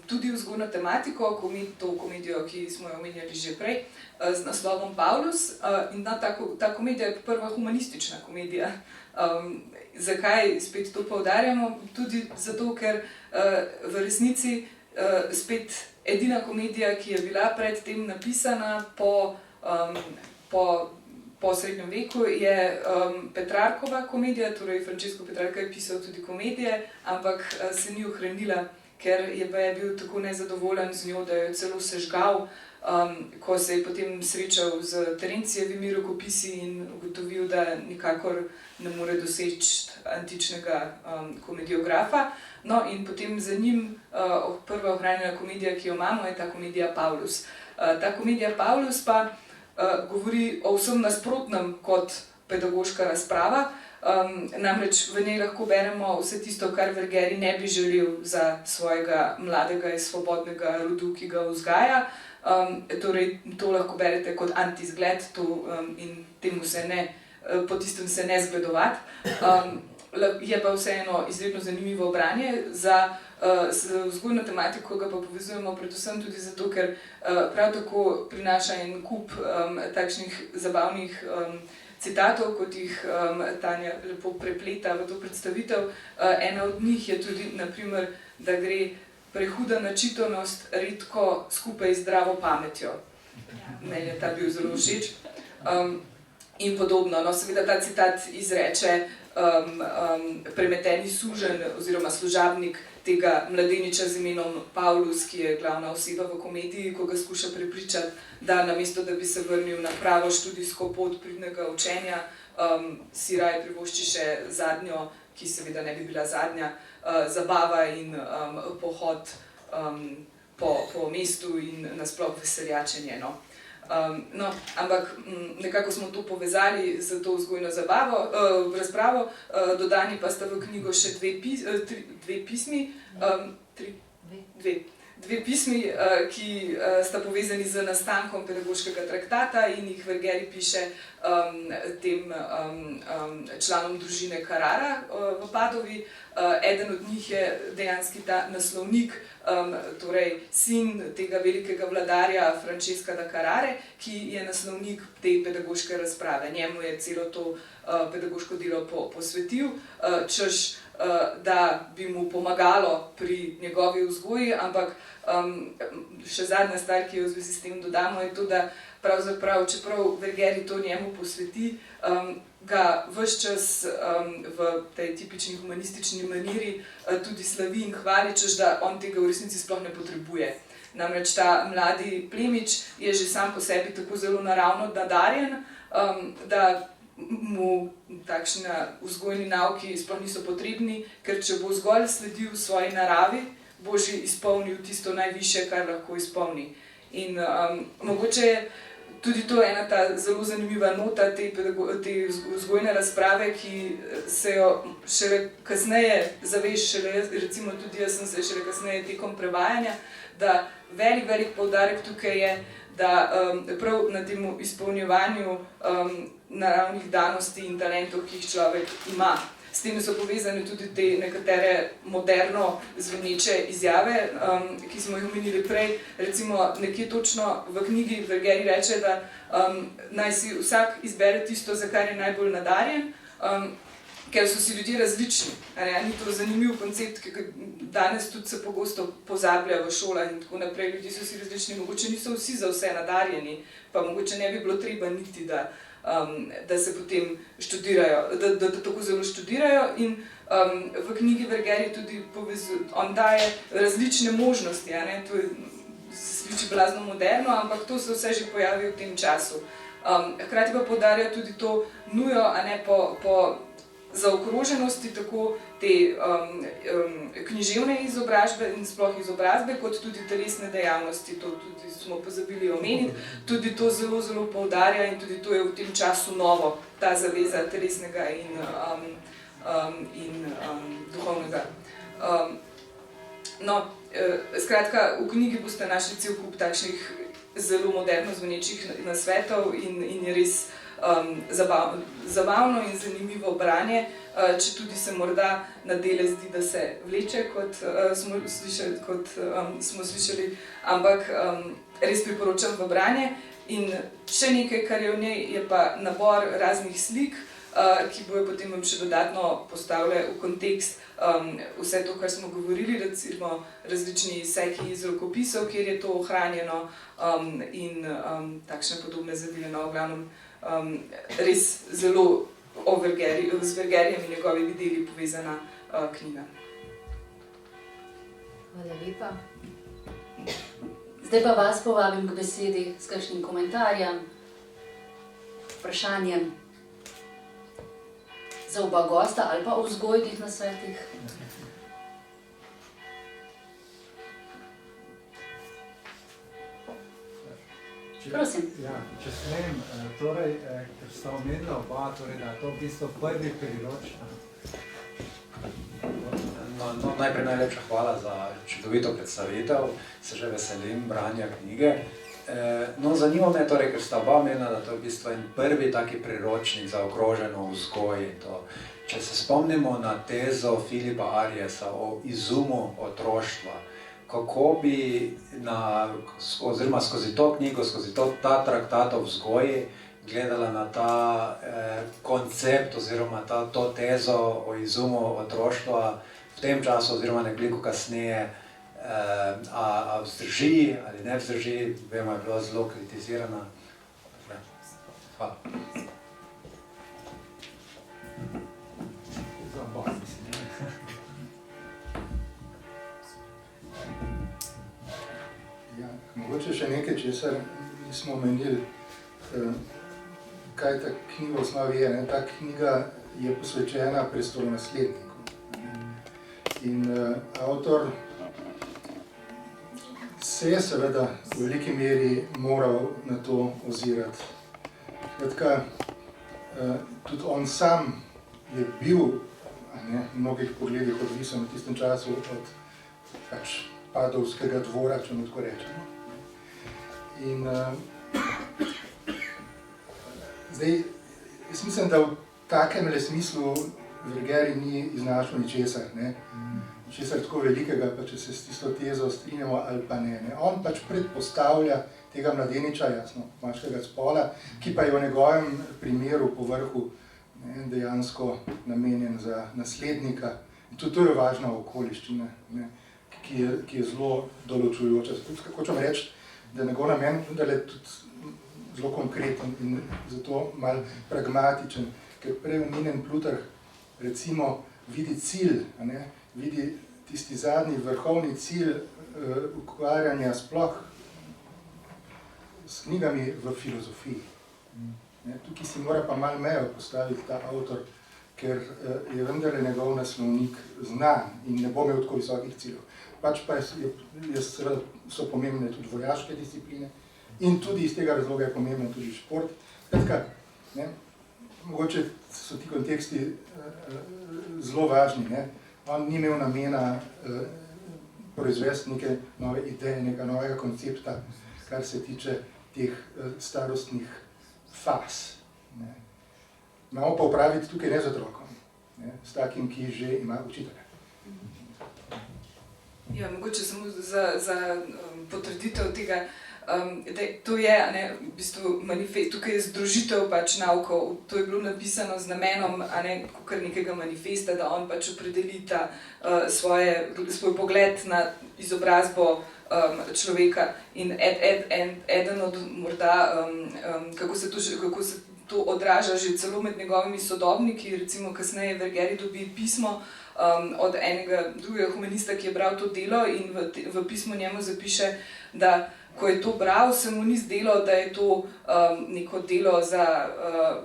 tudi vzgojno tematiko, to komedijo, ki smo jo omenjali že prej, z naslovom Pavlus, in ta komedija je prva humanistična komedija. Zakaj spet to poudarjamo? Tudi zato, ker v resnici spet edina komedija, ki je bila predtem napisana po srednjem veku, je Petrarkova komedija, torej Francesco Petrarca je pisal tudi komedije, ampak se ni ohranila, ker je bil tako nezadovoljen z njo, da jo je celo sežgal, ko se je potem srečal z Terencijevimi rokopisi in ugotovil, da nikakor ne more doseči antičnega komediografa. No, in potem za njim prva ohranjena komedija, ki jo imamo, je ta komedija Pavlus. Ta komedija Pavlus pa govori o vsem nasprotnem kot pedagoška razprava. Namreč v njej lahko beremo vse tisto, kar Vergeri ne bi želel za svojega mladega in svobodnega rodu, ki ga vzgaja. Torej, to lahko berete kot antizgled in temu se ne, po tistem se ne zgledovati. Je pa vseeno izredno zanimivo branje. Za vzgojno tematiko ga pa povezujemo predvsem tudi zato, ker prav tako prinaša en kup takšnih zabavnih citatov, kot jih Tanja lepo prepleta v to predstavitev. Ena od njih je tudi, naprimer, da gre prehuda načitanost redko skupaj z zdravo pametjo. Meni je ta bil zelo všeč. In podobno. No, seveda ta citat izreče premeteni suženj oziroma služabnik tega mladeniča z imenom Pavlus, ki je glavna oseba v komediji, ko ga skuša prepričati, da namesto da bi se vrnil na pravo študijsko pot pridnega učenja, si raje privošči še zadnjo, ki seveda ne bi bila zadnja, zabava in pohod po mestu in nasploh veseljačenje. No, ampak nekako smo to povezali z to vzgojno razpravo, dodani pa sta v knjigo še dve pismi, ki sta povezani z nastankom pedagoškega traktata in jih Vergeri piše tem članom družine Carrara v Padovi. Eden od njih je dejanski ta naslovnik, torej sin tega velikega vladarja Francesca da Carrare, ki je naslovnik te pedagoške razprave. Njemu je celo to pedagoško delo posvetil, češ da bi mu pomagalo pri njegovi vzgoji, ampak še zadnja stvar, ki jo v zvezi s tem dodamo, je to, da pravzaprav, čeprav Vergeri to njemu posveti, ga ves čas v tej tipični humanistični maniri tudi slavi in hvali, češ da on tega v resnici sploh ne potrebuje. Namreč ta mladi plemič je že sam po sebi tako zelo naravno nadarjen, da mu takšni vzgojni nauki sploh niso potrebni, ker če bo zgolj sledil svoji naravi, bo že izpolnil tisto najvišje, kar lahko izpolni. In mogoče je tudi to ena ta zelo zanimiva nota te vzgojne razprave, ki se jo šele kasneje zaveš, recimo tudi jaz sem se šele kasneje tekom prevajanja, da velik poudarek tukaj je, da prav na tem izpolnjevanju naravnih danosti in talentov, ki jih človek ima. S tem so povezane tudi te nekatere moderno zveneče izjave, ki smo jih omenili prej. Recimo nekje točno v knjigi Vergeri reče, da naj si vsak izbere tisto, za kar je najbolj nadarjen, ker so si ljudje različni. Ni to zanimiv koncept, ki danes tudi se pogosto pozablja v šolah in tako naprej. Ljudje so si različni, mogoče niso vsi za vse nadarjeni, pa mogoče ne bi bilo treba niti, da se potem študirajo, da tako zelo študirajo. In v knjigi Vergeri tudi on daje različne možnosti. To se sliči blazno moderno, ampak to se vse že pojavi v tem času. Hkrati pa poudarja tudi to nujo, po zaokroženosti tako te književne izobrazbe in sploh izobrazbe, kot tudi telesne dejavnosti, to tudi smo pozabili omeniti. Tudi to zelo poudarja in tudi to je v tem času novo, ta zaveza telesnega in duhovnega. Skratka, v knjigi boste našli cel kup takšnih zelo moderno zvonečih nasvetov in je res zabavno in zanimivo branje, če tudi se morda na dele zdi, da se vleče, kot smo slišali, ampak res priporočam v branje. In še nekaj, kar je v njej, je pa nabor raznih slik, ki bojo potem še dodatno postavile v kontekst vse to, kar smo govorili, recimo različni seki iz rokopisov, kjer je to ohranjeno in takšne podobne zadeve, v glavnem res zelo z Vergerijem in njegovimi deli povezana knjiga. Hvala lepa. Zdaj pa vas povabim k besedi s kakšnim komentarjem, vprašanjem za oba gosta ali pa o vzgojnih nasvetih. Prosim. Ja, če smem, torej, ker sta omenila oba, torej, da je to v bistvu prvi priročnik. No, najprej najlepša hvala za čudovito predstavitev, se že veselim branja knjige. No, zanima me torej, ker sta oba omenila, da to je v bistvu en prvi taki priročnik za ogroženo vzgoji. Če se spomnimo na tezo Filipa Ariesa o izumu otroštva, kako bi oziroma skozi to knjigo, skozi ta traktat o vzgoji gledala na ta koncept oziroma to tezo o izumu otroštva v tem času oziroma nekoliko kasneje, a vzdrži ali ne vzdrži, vemo, je bila zelo kritizirana. Hvala. Mogoče še nekaj, česar nismo omenili, kaj ta knjiga v osnovi je. Ta knjiga je posvečena prestolonasledniku. In avtor se je seveda v veliki meri moral na to ozirati. Skratka, tudi on sam je bil v mnogih pogledih odvisen v tistem času od Padovskega dvora, če mu tako rečemo. In zdaj, jaz mislim, da v takem smislu Vergeri ni iznašel ničesar, ničesar tako velikega, pa če se s tisto tezo strinjamo ali pa ne. On pač predpostavlja tega mladeniča, jasno, moškega spola, ki pa je v njegovem primeru po vrhu dejansko namenjen za naslednika. In tudi to je važna okoliščina, ki je zelo določujoča. Hočem reči, da je njegov namen tudi zelo konkreten in zato malo pragmatičen, ker prej omenjen Plutarh recimo vidi cilj, vidi tisti zadnji vrhovni cilj ukvarjanja sploh s knjigami v filozofiji. Tukaj si mora pa malo mejo postaviti ta avtor, ker je vendarle njegov naslovnik znan in ne bo imel tako visokih ciljev. Pač pa so pomembne tudi vojaške discipline in tudi iz tega razloga je pomemben tudi šport. Skratka, mogoče so ti konteksti zelo važni. On ni imel namena proizvesti neke nove ideje, nekega novega koncepta, kar se tiče teh starostnih faz. Imamo pa opraviti tukaj ne z otrokom, s takim, ki že ima učitelja. Ja, mogoče samo za potrditev tega, da to je v bistvu manifest, tukaj je združitev pač naukov, to je bilo napisano z namenom kar nekega manifesta, da on pač opredeli ta svoj pogled na izobrazbo človeka in eden od morda, kako se to odraža že celo med njegovimi sodobniki, recimo kasneje Vergeri dobi pismo od enega drugega humanista, ki je bral to delo in v pismu njemu zapiše, da ko je to bral, se mu ni zdelo, da je to neko delo za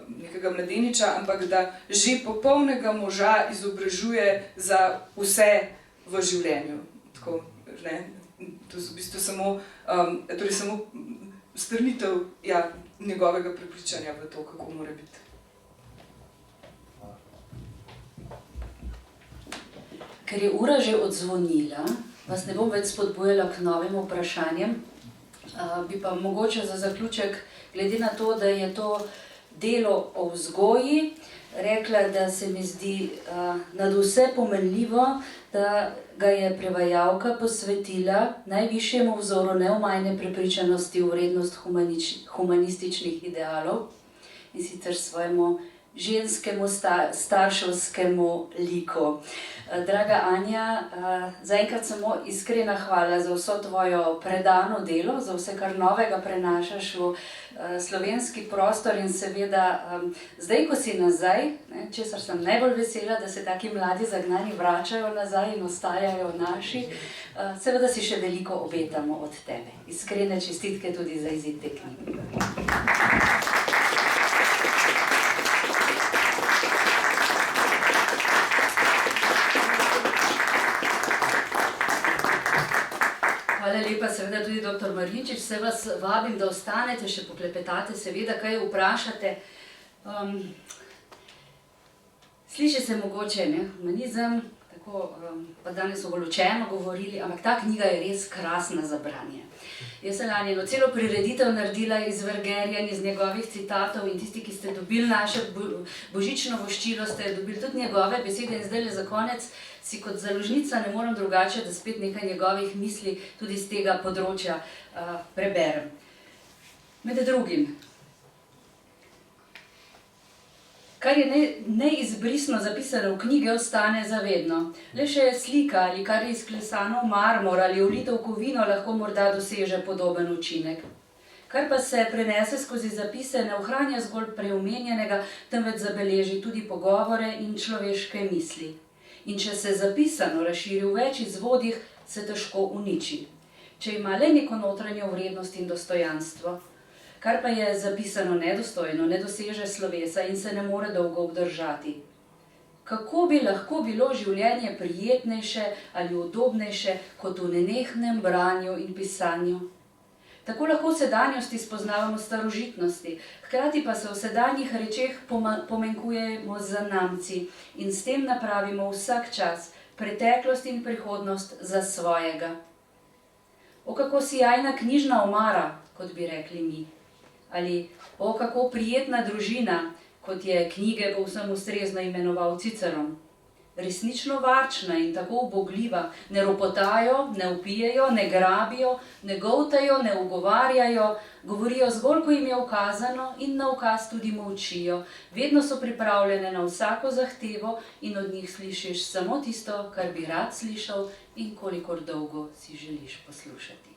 nekega mladeniča, ampak da že popolnega moža izobražuje za vse v življenju. Tako, to je v bistvu samo strnitev njegovega prepričanja v to, kako mora biti. Ker je ura že odzvonila, vas ne bom več spodbujala k novim vprašanjem, bi pa mogoče za zaključek, glede na to, da je to delo o vzgoji, rekla, da se mi zdi nadvse pomenljivo, da ga je prevajalka posvetila najvišjemu vzoru neomajne prepričanosti v vrednost humanističnih idealov, in sicer svojemu ženskemu starševskemu liku. Draga Anja, zaenkrat samo iskrena hvala za vso tvojo predano delo, za vse, kar novega prenašaš v slovenski prostor in seveda zdaj, ko si nazaj, česar sem najbolj vesela, da se taki mladi zagnani vračajo nazaj in ostajajo naši, seveda si še veliko obetamo od tebe. Iskrene čestitke tudi za izid te knjige. hvala lepa, seveda tudi dr. Marinčič. Vse vas vabim, da ostanete, še poklepetate, seveda kaj vprašate. Sliši se mogoče, ne, humanizem, tako, pa danes so bolj učeno govorili, ampak ta knjiga je res krasna za branje. Jaz sem lani eno celo prireditev naredila iz Vergerja in iz njegovih citatov in tisti, ki ste dobili naše božično voščilo, ste dobili tudi njegove besede in zdaj za konec si kot založnica ne morem drugače, da spet nekaj njegovih misli tudi z tega področja preberem. Med drugim, kar je neizbrisno zapisano v knjige, ostane zavedno. Le še slika ali kar je izklesano v marmor ali ulito v kovino lahko morda doseže podoben učinek. Kar pa se prenese skozi zapise, ne ohranja zgolj preomenjenega, temveč zabeleži tudi pogovore in človeške misli. In če se zapisano razširi v več izvodih, se težko uniči. Če ima le neko notranjo vrednost in dostojanstvo, kar pa je zapisano nedostojno, ne doseže slovesa in se ne more dolgo obdržati. Kako bi lahko bilo življenje prijetnejše ali udobnejše kot v nenehnem branju in pisanju? Tako lahko v sedanjosti spoznavamo starožitnosti, hkrati pa se v sedanjih rečeh pomenkujemo zanamci in s tem napravimo vsak čas, preteklost in prihodnost za svojega. O, kako sijajna knjižna omara, kot bi rekli mi. Ali o, kako prijetna družina, kot je knjige povsem ustrezno imenoval Ciceron. Resnično varčna in tako ubogljiva, ne ropotajo, ne vpijejo, ne grabijo, ne goltajo, ne ugovarjajo, govorijo zgolj, ko jim je ukazano in na ukaz tudi molčijo. Vedno so pripravljene na vsako zahtevo in od njih slišiš samo tisto, kar bi rad slišal in kolikor dolgo si želiš poslušati.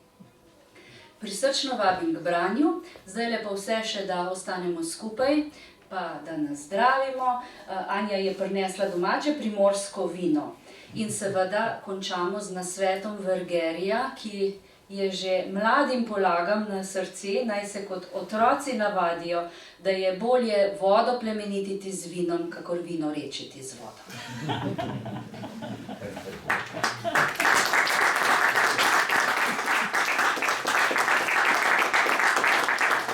Prisrčno vabim k branju, zdaj le pa vse še, da ostanemo skupaj, pa da nas zdravimo. Anja je prinesla domače primorsko vino in seveda končamo z nasvetom Vergerija, ki je že mladim polagam na srce, naj se kot otroci navadijo, da je bolje vodo plemenititi z vinom, kakor vino rečiti z vodo.